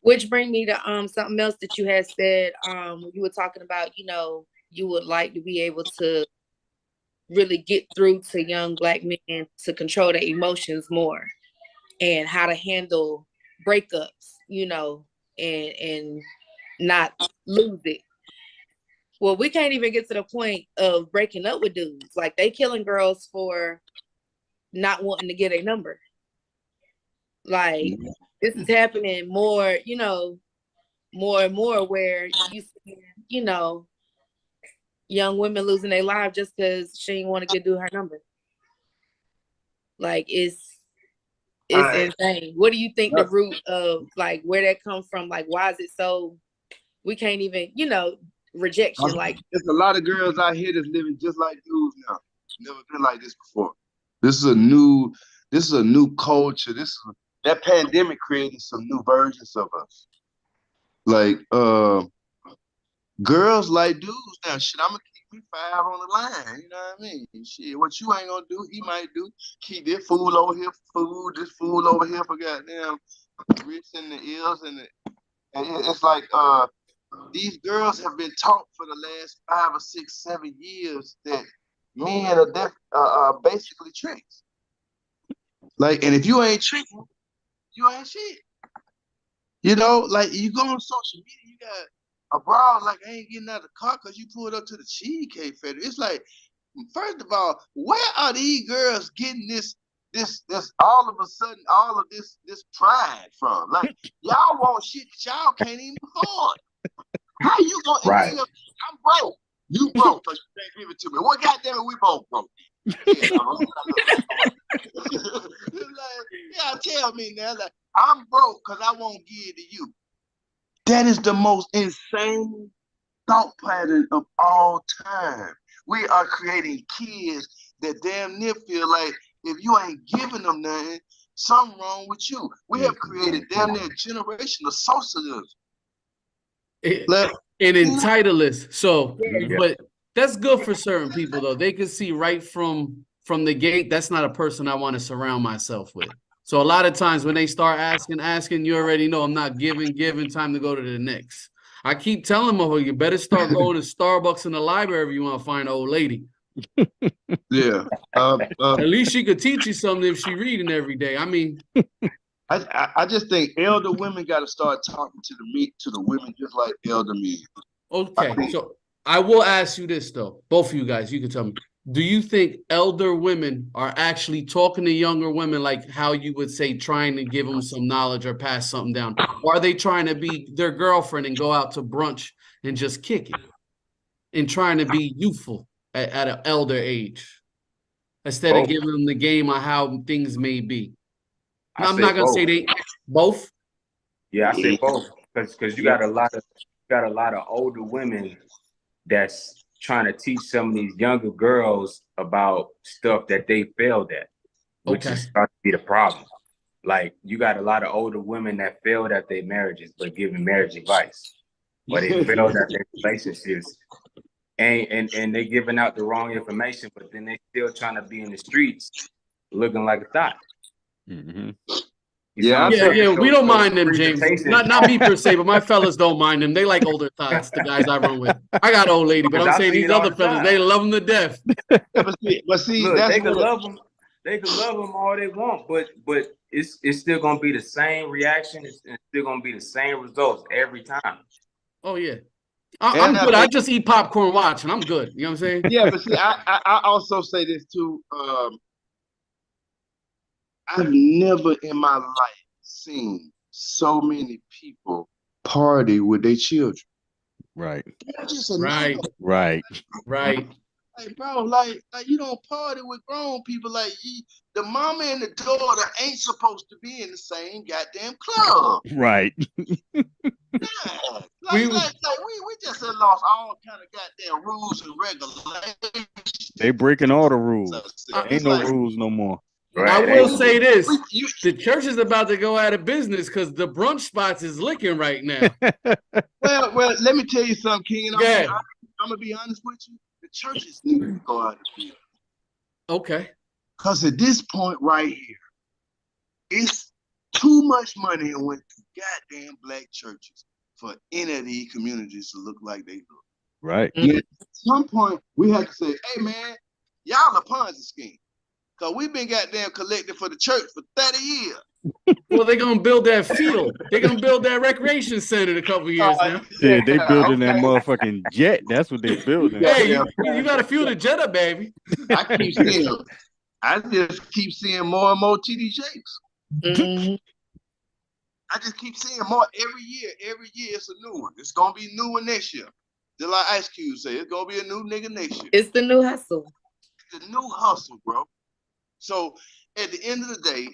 Which bring me to something else that you had said when you were talking about, you would like to be able to really get through to young Black men to control their emotions more and how to handle breakups, and not lose it. Well, we can't even get to the point of breaking up with dudes. Like they killing girls for not wanting to get a number. Like this is happening more, more and more where you see you know, young women losing their lives just because she didn't want to do her number. Like it's insane. What do you think the root of like where that comes from? Like why is it so we can't even, you know, rejection? Like there's a lot of girls out here that's living just like dudes now. Never been like this before. This is a new culture. That pandemic created some new versions of us. Like girls like dudes now. Shit, I'm gonna keep me 5 on the line. You know what I mean? Shit, what you ain't gonna do, he might do. Keep this fool over here for food, this fool over here for goddamn grits in the ears and it's like these girls have been taught for the last 5 or 6, 7 years that men are basically tricks. Like, and if you ain't tricking, you ain't shit. You know, like you go on social media, you got a broad like I ain't getting out of the car because you pulled up to the Cheesecake Factory. It's like, first of all, where are these girls getting this all of a sudden all of this pride from? Like y'all want shit that y'all can't even afford. How you gonna right. I'm broke. You broke because you can't give it to me. Well, goddamn it, we both broke. Yeah, tell me now. Like, I'm broke because I won't give it to you. That is the most insane thought pattern of all time. We are creating kids that damn near feel like if you ain't giving them nothing, something wrong with you. We have created damn near a generation of socialism. And entitleists. So, but that's good for certain people though. They can see right from the gate. That's not a person I want to surround myself with. So a lot of times when they start asking, you already know I'm not giving, time to go to the next. I keep telling them, you better start going to Starbucks in the library if you want to find an old lady. Yeah. At least she could teach you something if she reading every day. I mean, I just think elder women got to start talking to the women just like elder men. Okay, so I will ask you this though, both of you guys, you can tell me. Do you think elder women are actually talking to younger women like how you would say trying to give them some knowledge or pass something down? Or are they trying to be their girlfriend and go out to brunch and just kick it and trying to be youthful at an elder age instead of giving them the game on how things may be? I'm not going to say they both. Yeah, I say both because you got a lot of older women that's trying to teach some of these younger girls about stuff that they failed at, which is starting to be the problem. Like you got a lot of older women that failed at their marriages but giving marriage advice, but they failed at their relationships, and they giving out the wrong information, but then they still trying to be in the streets looking like a thot. Mm-hmm. Yeah. We don't mind them, James. Not me per se, but my fellas don't mind them. They like older thots, the guys I run with. I got old lady, but I'm saying these other fellas, they love them to death. But see, look, they can love them. They can love them all they want, but it's still gonna be the same reaction. It's still gonna be the same results every time. Oh yeah, I'm good. I just eat popcorn watching. I'm good. You know what I'm saying? Yeah, but see, I also say this too. I've never in my life seen so many people party with their children. Right. Right. Like, bro, like you don't party with grown people. Like the mama and the daughter ain't supposed to be in the same goddamn club. Right. Yeah. We just have lost all kind of goddamn rules and regulations. They breaking all the rules. Ain't no rules no more. Right. I will say this: the church is about to go out of business because the brunch spots is licking right now. well, let me tell you something, King. I'm gonna be honest with you. The churches need to go out of business. Okay. Because at this point right here, it's too much money and went to goddamn black churches for any of these communities to look like they look. Right. Mm-hmm. At some point, we have to say, hey man, y'all a Ponzi scheme. Because we've been goddamn collecting for the church for 30 years. Well, they're going to build that field. They're going to build that recreation center in a couple of years now. Yeah, they building that motherfucking jet. That's what they building. Hey, you got to fuel the jet up, baby. I just keep seeing more and more TD Jakes. Mm-hmm. I just keep seeing more every year. Every year it's a new one. It's going to be new one next year. Just like Ice Cube say, it's gonna be a new nigga nation. It's the new hustle. It's the new hustle, bro. So at the end of the day,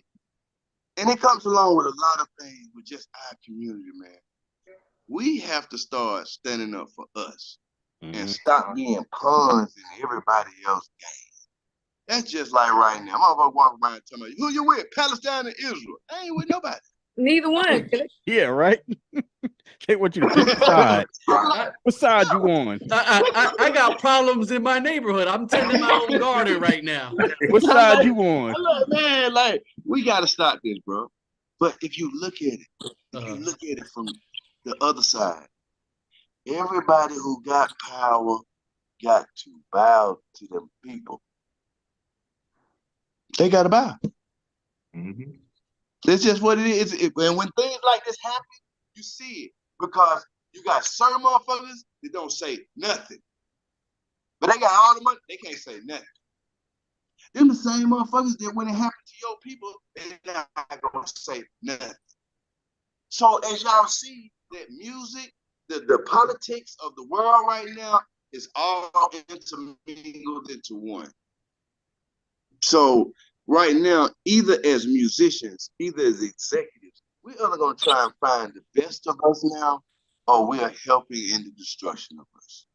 and it comes along with a lot of things with just our community, man. We have to start standing up for us and stop being pawns in everybody else's game. That's just like right now. I'm about to walk around and tell me, who you with? Palestine and Israel. I ain't with nobody. Neither one. Yeah, right. They want you to pick a side. What side you on? I got problems in my neighborhood. I'm tending my own garden right now. What side you on? Look, man, like we gotta stop this, bro. But if you look at it, from the other side, everybody who got power got to bow to them people. They gotta bow. Mm-hmm. That's just what it is. And when things like this happen, you see it. Because you got certain motherfuckers that don't say nothing. But they got all the money, they can't say nothing. Them the same motherfuckers that when it happened to your people, they're not gonna say nothing. So as y'all see, that music, the politics of the world right now is all intermingled into one. So right now, either as musicians, either as executives, we're either going to try and find the best of us now, or we are helping in the destruction of us.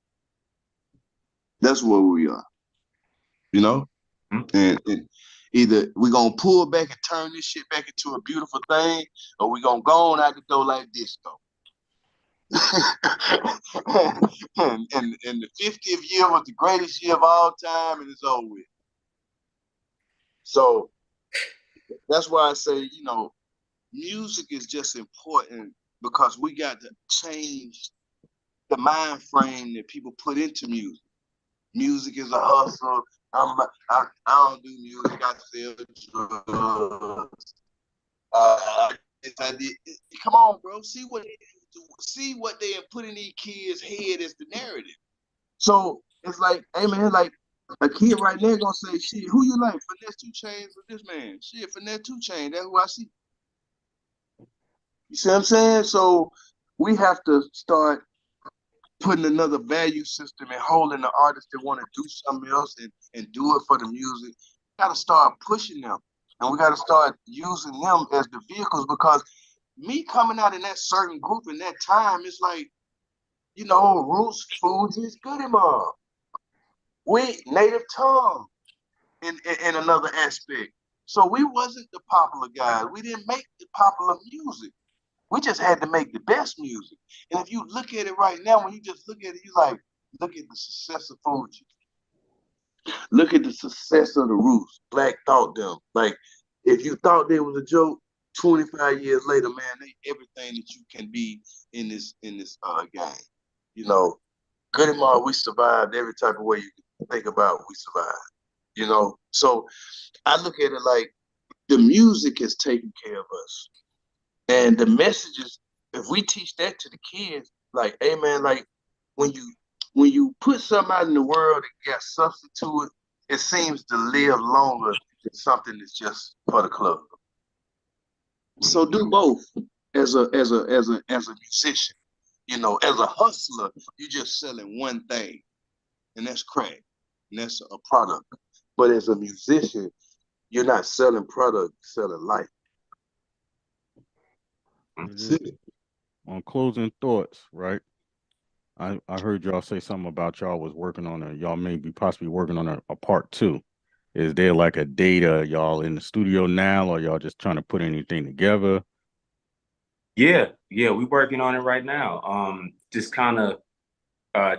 That's where we are, you know? And either we're going to pull back and turn this shit back into a beautiful thing, or we're going to go on out the door like disco. and the 50th year was the greatest year of all time, and it's over with. So that's why I say, you know, music is just important because we got to change the mind frame that people put into music. Music is a hustle. I don't do music. I sell drugs. Come on, bro. See what they have put in these kids' head as the narrative. So it's like, hey man, like a kid right there gonna say, shit, who you like? Finesse 2 Chainz or this man? Shit, Finesse 2 Chainz. That's who I see. You see what I'm saying? So we have to start putting another value system and holding the artists that want to do something else and do it for the music. We got to start pushing them. And we got to start using them as the vehicles, because me coming out in that certain group in that time, it's like, you know, Roots, Fugees, Goody Mob. We native tongue in another aspect. So we wasn't the popular guys. We didn't make the popular music. We just had to make the best music. And if you look at it right now, when you just look at it, you like, look at the success of Fugees. Look at the success of the Roots. Black Thought them. Like, if you thought they was a joke, 25 years later, man, they everything that you can be in this game. You know, Goody Mob, we survived every type of way you can think about. We survived. You know, so I look at it like the music is taking care of us, and the messages. If we teach that to the kids, like, hey man, like when you put something out in the world that got substance to it, it seems to live longer than something that's just for the club. So do both as a musician. You know, as a hustler, you're just selling one thing, and that's crack, and that's a product. But as a musician, you're not selling product, you're selling life. On closing thoughts, right? I heard y'all say something about y'all was working on y'all may be possibly working on a part 2. Is there like a data y'all in the studio now, or y'all just trying to put anything together? Yeah, we working on it right now. Just kind of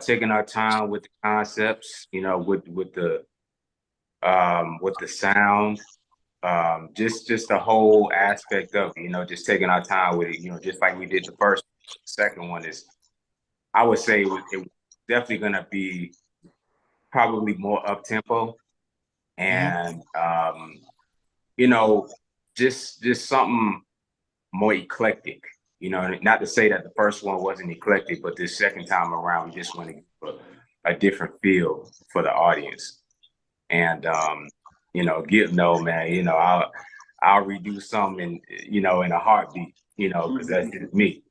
taking our time with the concepts, you know, with the sound, just the whole aspect of it, you know, just taking our time with it, you know, just like we did the first. Second one is, I would say it was definitely gonna be probably more up tempo, and you know, just something more eclectic. You know, not to say that the first one wasn't eclectic, but this second time around, we just want to give a different feel for the audience. And you know, Gipp, no man, you know, I'll redo something, you know, in a heartbeat, you know, because that's just me.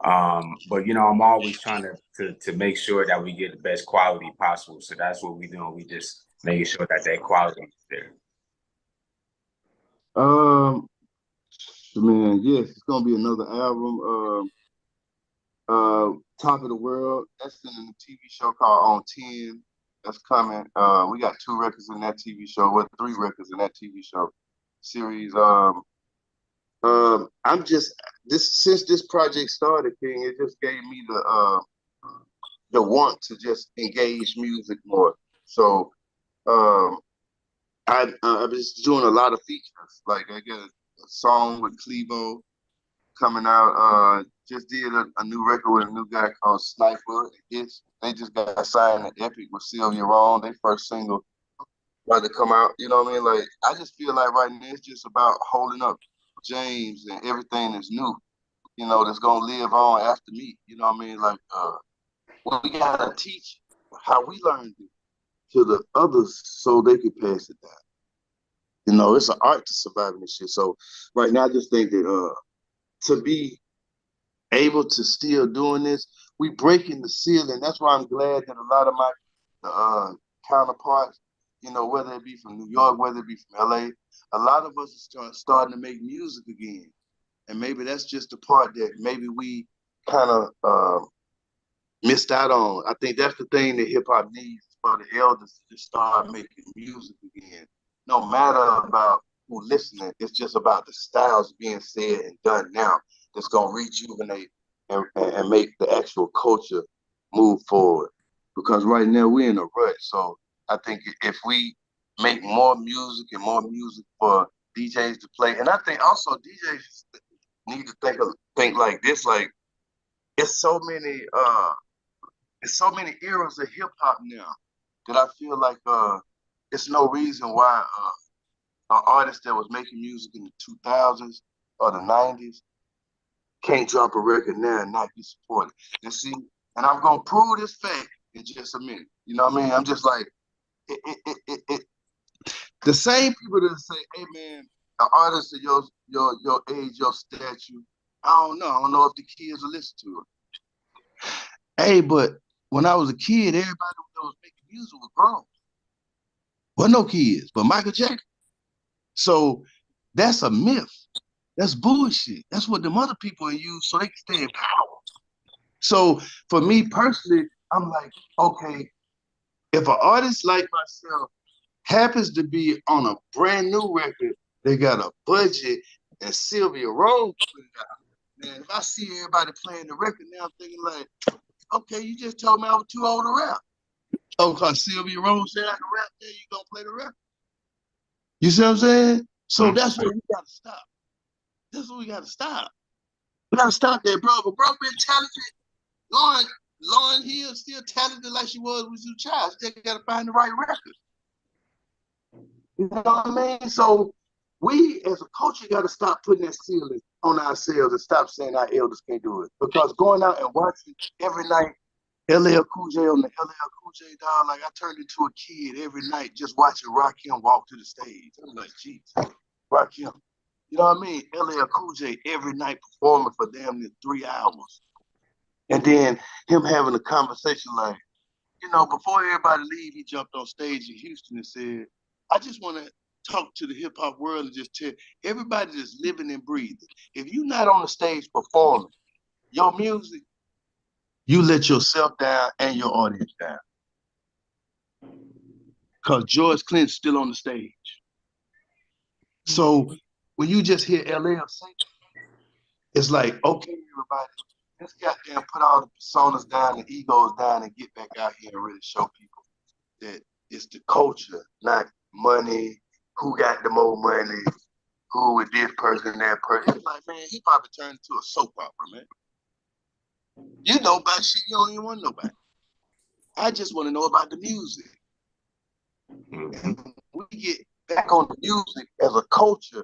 But you know, I'm always trying to make sure that we get the best quality possible. So that's what we're doing. We just making sure that quality is there. Man, yes, it's gonna be another album. Top of the World. That's in a TV show called On 10. That's coming. We got 2 records in that TV show. Well, 3 records in that TV show series. I'm just since this project started, King, it just gave me the want to just engage music more. So I was doing a lot of features. Like I got a song with Clevo coming out. Just did a new record with a new guy called Sniper. They just got signed to Epic with Sylvia Rome. Their first single about to come out. You know what I mean? Like I just feel like right now it's just about holding up James and everything that's new. You know, that's gonna live on after me. You know what I mean? Like we gotta teach how we learned it to the others so they could pass it down. You know, it's an art to surviving this shit. So right now I just think that to be able to still doing this, we breaking the ceiling. That's why I'm glad that a lot of my counterparts, you know, whether it be from New York, whether it be from LA, a lot of us are starting to make music again. And maybe that's just the part that maybe we kind of missed out on. I think that's the thing that hip hop needs for the elders to start making music again. No matter about who listening, it's just about the styles being said and done now that's gonna rejuvenate and make the actual culture move forward. Because right now we're in a rut. So I think if we make more music and more music for DJs to play, and I think also DJs need to think like this. Like it's so many eras of hip hop now that I feel like it's no reason why an artist that was making music in the 2000s or the 90s can't drop a record now and not be supported. And see, and I'm gonna prove this fact in just a minute. You know what I mean? I'm just like the same people that say, "Hey man, an artist of your age, your stature, I don't know if the kids will listen to it." Hey, but when I was a kid, everybody that was making music was grown. Wasn't no kids, but Michael Jackson. So that's a myth. That's bullshit. That's what the other people use so they can stay in power. So for me personally, I'm like, okay, if an artist like myself happens to be on a brand new record, they got a budget, and Sylvia Rome put it out. Man, if I see everybody playing the record now, I'm thinking like, okay, you just told me I was too old to rap. Oh, because Sylvia Rome said I can rap, then you gonna play the record. You see what I'm saying? So that's what we gotta stop. That's what we gotta stop. We gotta stop that, bro. But bro been talented. Lauren Hill still talented like she was when she was a child. She just gotta find the right record. You know what I mean? So we as a culture gotta stop putting that ceiling on ourselves and stop saying our elders can't do it. Because going out and watching every night LL Cool J on the LL Cool J dog, like I turned into a kid every night just watching Rakim walk to the stage. I was like, geez, Rakim. You know what I mean? LL Cool J every night performing for damn near 3 hours. And then him having a conversation like, you know, before everybody leave, he jumped on stage in Houston and said, I just want to talk to the hip hop world and just tell everybody that's living and breathing. If you're not on the stage performing your music, you let yourself down and your audience down. Because George Clinton's still on the stage. So when you just hear LL sing, it's like, okay, everybody, let's goddamn put all the personas down, the egos down, and get back out here and really show people that it's the culture, not money, who got the more money, who with this person, that person. It's like, man, he probably turned into a soap opera, man. You know about shit you don't even want to know about. I just want to know about the music. And we get back on the music as a culture,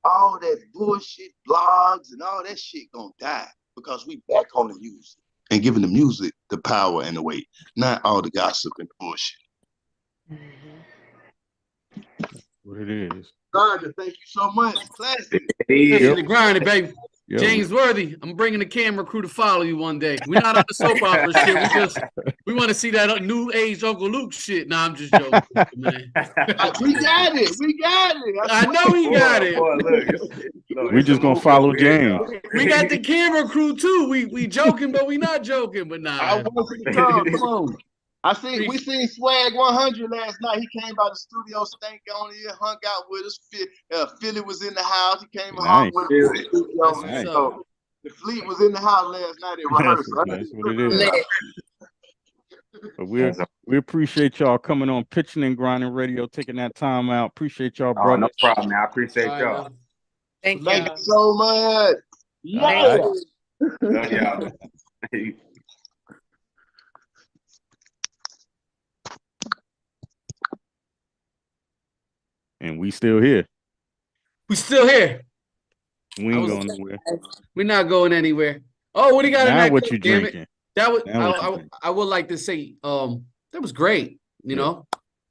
all that bullshit blogs and all that shit gonna die because we back on the music and giving the music the power and the weight, not all the gossip and bullshit. What it is. God, thank you so much. Classic. Listen to grinding, baby. Yo. James Worthy, I'm bringing the camera crew to follow you one day. We're not on the soap opera shit. We want to see that new age Uncle Luke shit. Nah, I'm just joking, man. We got it. We got it. I know he got it. Boy, look, We just gonna follow James. We got the camera crew too. We joking, but we not joking. But nah. I want you to come. Come on. We seen Swag 100 last night. He came by the studio, stank on here, hung out with us. Philly was in the house. He came home with us. Nice. So the fleet was in the house last night at rehearsal. That's what it is. But we appreciate y'all coming on Pitching and Grinding Radio, taking that time out. Appreciate y'all, brother. No problem, man. I appreciate y'all. Thank Thank you you so much. Yeah. Love y'all. And we still here. We still here. We ain't going nowhere. We're not going anywhere. Oh, what do you got in Now that what cup, you damn drinking? it? That was Now what you drinking? I would like to say that was great. You know,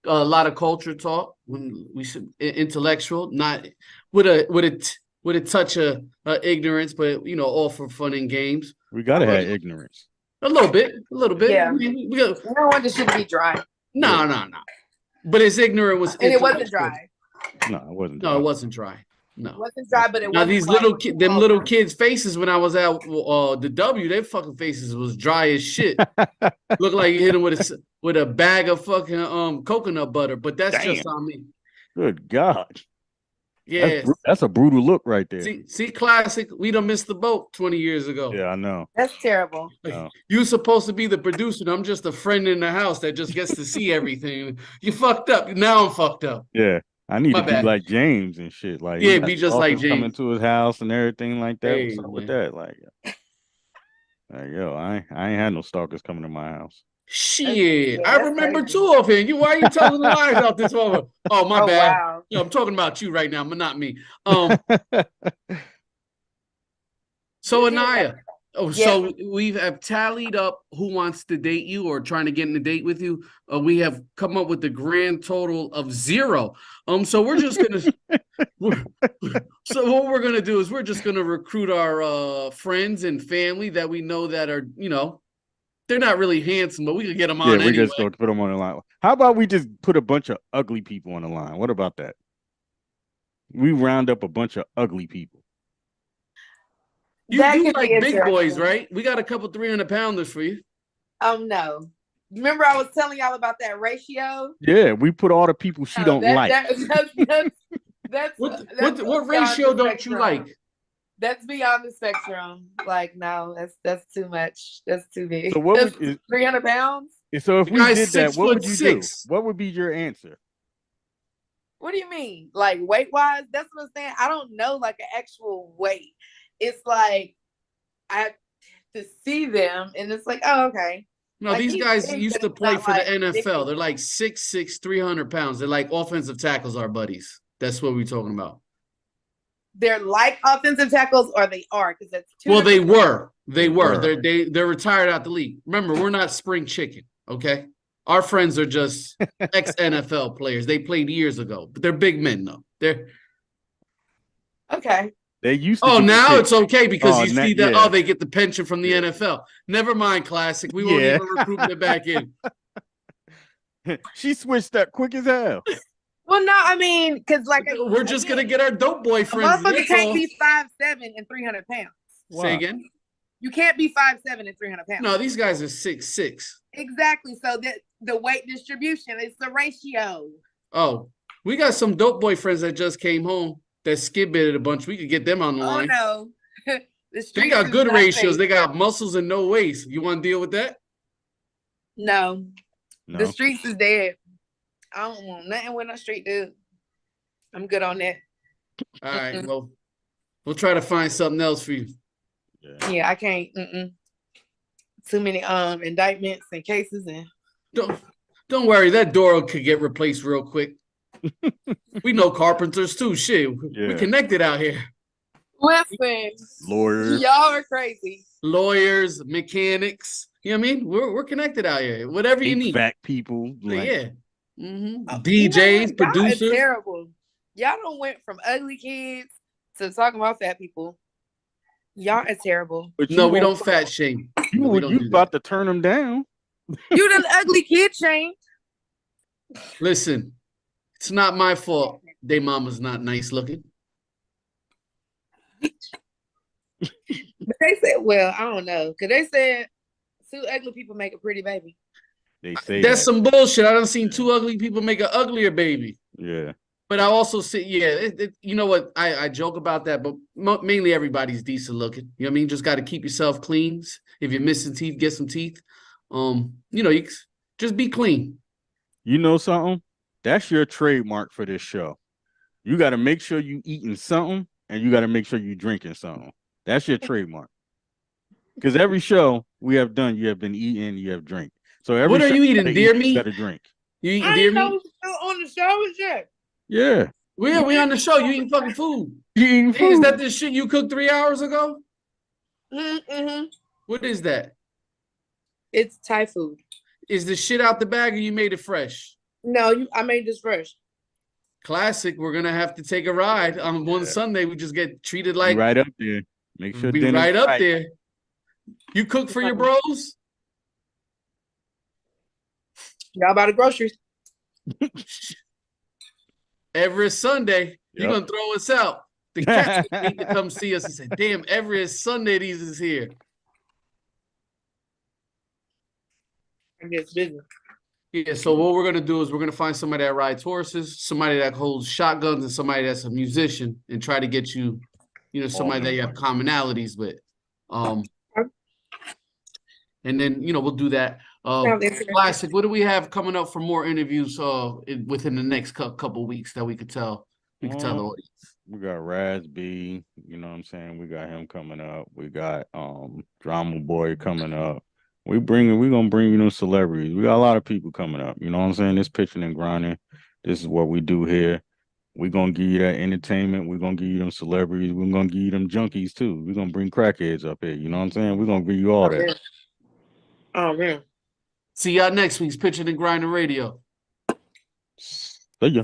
a lot of culture talk when we should intellectual, not with a touch of ignorance, but you know, all for fun and games. We gotta have ignorance. A little bit. Yeah. We no one just should be dry. No. But his ignorant was, and it wasn't dry. No, it wasn't. No, it wasn't dry. No, it wasn't dry, but it now wasn't these little kids' faces when I was at the W, their fucking faces was dry as shit. Looked like you hit them with a bag of fucking coconut butter, but that's just on me. Good God. Yeah, that's a brutal look right there. See, classic. We done missed the boat 20 years ago. Yeah, I know. That's terrible. You supposed to be the producer. And I'm just a friend in the house that just gets to see everything. You fucked up. Now I'm fucked up. Yeah. I need My to bad. be like James and shit. Like, yeah, be just like James. Coming to his house and everything like that. Hey, What's up with that? Like, yo, I ain't had no stalkers coming to my house. Shit, I remember two of him. Why are you telling lies out this one? Oh, my bad. Wow. Yeah, I'm talking about you right now, but not me. So Anaya, so we have tallied up who wants to date you or trying to get in a date with you. We have come up with the grand total of 0. So we're just gonna. So what we're gonna do is we're just gonna recruit our friends and family that we know that are, you know, they're not really handsome, but we could get them on. Yeah, we just go put them on the line. How about we just put a bunch of ugly people on the line? What about that? We round up a bunch of ugly people. You like big boys, right? We got a couple 300-pounders for you. No. Remember I was telling y'all about that ratio? Yeah, we put all the people she don't like. What ratio don't you like? That's beyond the spectrum. Like, no, that's too much. That's too big. So what 300 pounds? So if we did that, what would you do? What would be your answer? What do you mean? Like weight-wise? That's what I'm saying. I don't know like an actual weight. It's like I have to see them and it's like, oh, okay. No, like, these guys used to play for like the NFL. 50. They're like 6'6", 300 pounds. They're like offensive tackles, our buddies. That's what we're talking about. They're like offensive tackles, or they are, because that's two. Well, they were. They're retired out the league. Remember, we're not spring chicken, okay? Our friends are just ex-NFL players. They played years ago, but they're big men though. They're okay. They used to. Oh, now it's okay because you see that. Yeah. Oh, they get the pension from the NFL. Never mind, classic. We won't even recruit it back in. She switched up quick as hell. Well, no, I mean, because like we're just gonna get our dope boyfriends. A motherfucker can't be 5'7" and 300 pounds. Wow. Say again. You can't be 5'7" and 300 pounds. No, these guys are 6'6". Exactly. So that the weight distribution, it's the ratio. Oh, we got some dope boyfriends that just came home that skid-bitted a bunch. We could get them on the line. Oh no. They got good ratios. They got muscles and no waist. You want to deal with that? No. The streets is dead. I don't want nothing with no street dude. I'm good on that. All right. Well, we'll try to find something else for you. Yeah, I can't. Too many indictments and cases and. Don't worry. That door could get replaced real quick. We know carpenters too. Shit, we connected out here. Listen, lawyers. Y'all are crazy. Lawyers, mechanics. You know what I mean? We're connected out here. Whatever you need. Back people. Like, yeah. DJs, producers. Y'all are terrible. Y'all don't went from ugly kids to talking about fat people. Y'all are terrible. But No, we won't- don't fat shame. You, No, we don't you do about that. to turn them down. You done ugly kid shame. Listen, it's not my fault. They mama's not nice looking. But they said, well, I don't know. Because they said two ugly people make a pretty baby. They say That's that. some bullshit. I done seen two ugly people make an uglier baby. Yeah. But I also see, you know what? I joke about that, but mainly everybody's decent looking. You know what I mean? Just got to keep yourself clean. If you're missing teeth, get some teeth. You just be clean. You know something? That's your trademark for this show. You got to make sure you eating something, and you got to make sure you drinking something. That's your trademark. Because every show we have done, you have been eating, you have drink. So every What are show you eating? Deer meat? You got to drink. You eating I deer didn't know meat? it was still on the show and shit. Yeah. We on the show. You eating fucking food. You eating food. Is that this shit you cooked 3 hours ago? Mm-hmm. What is that? It's Thai food. Is the shit out the bag or you made it fresh? No, I made this fresh. Classic. We're gonna have to take a ride on one Sunday. We just get treated like right up there. Make sure be dinner's right up there. You cook for your bros? Y'all buy the groceries. Every Sunday, you're Yep. gonna throw us out. The cats need to come see us. He said, damn, every Sunday these is here. I guess business. Yeah, so what we're gonna do is we're gonna find somebody that rides horses, somebody that holds shotguns, and somebody that's a musician, and try to get you, somebody that you have commonalities with. And then we'll do that. Sounds interesting. Classic. What do we have coming up for more interviews within the next couple weeks that we could tell the audience? We got Raz B, you know what I'm saying? We got him coming up. We got Drama Boy coming up. We're gonna bring celebrities. We got a lot of people coming up. You know what I'm saying? This pitching and grinding. This is what we do here. We're gonna give you that entertainment. We're gonna give you them celebrities. We're gonna give you them junkies too. We're gonna bring crackheads up here. You know what I'm saying? We're gonna give you all that. Oh man. See y'all next week's Pitching and Grinding Radio. See ya.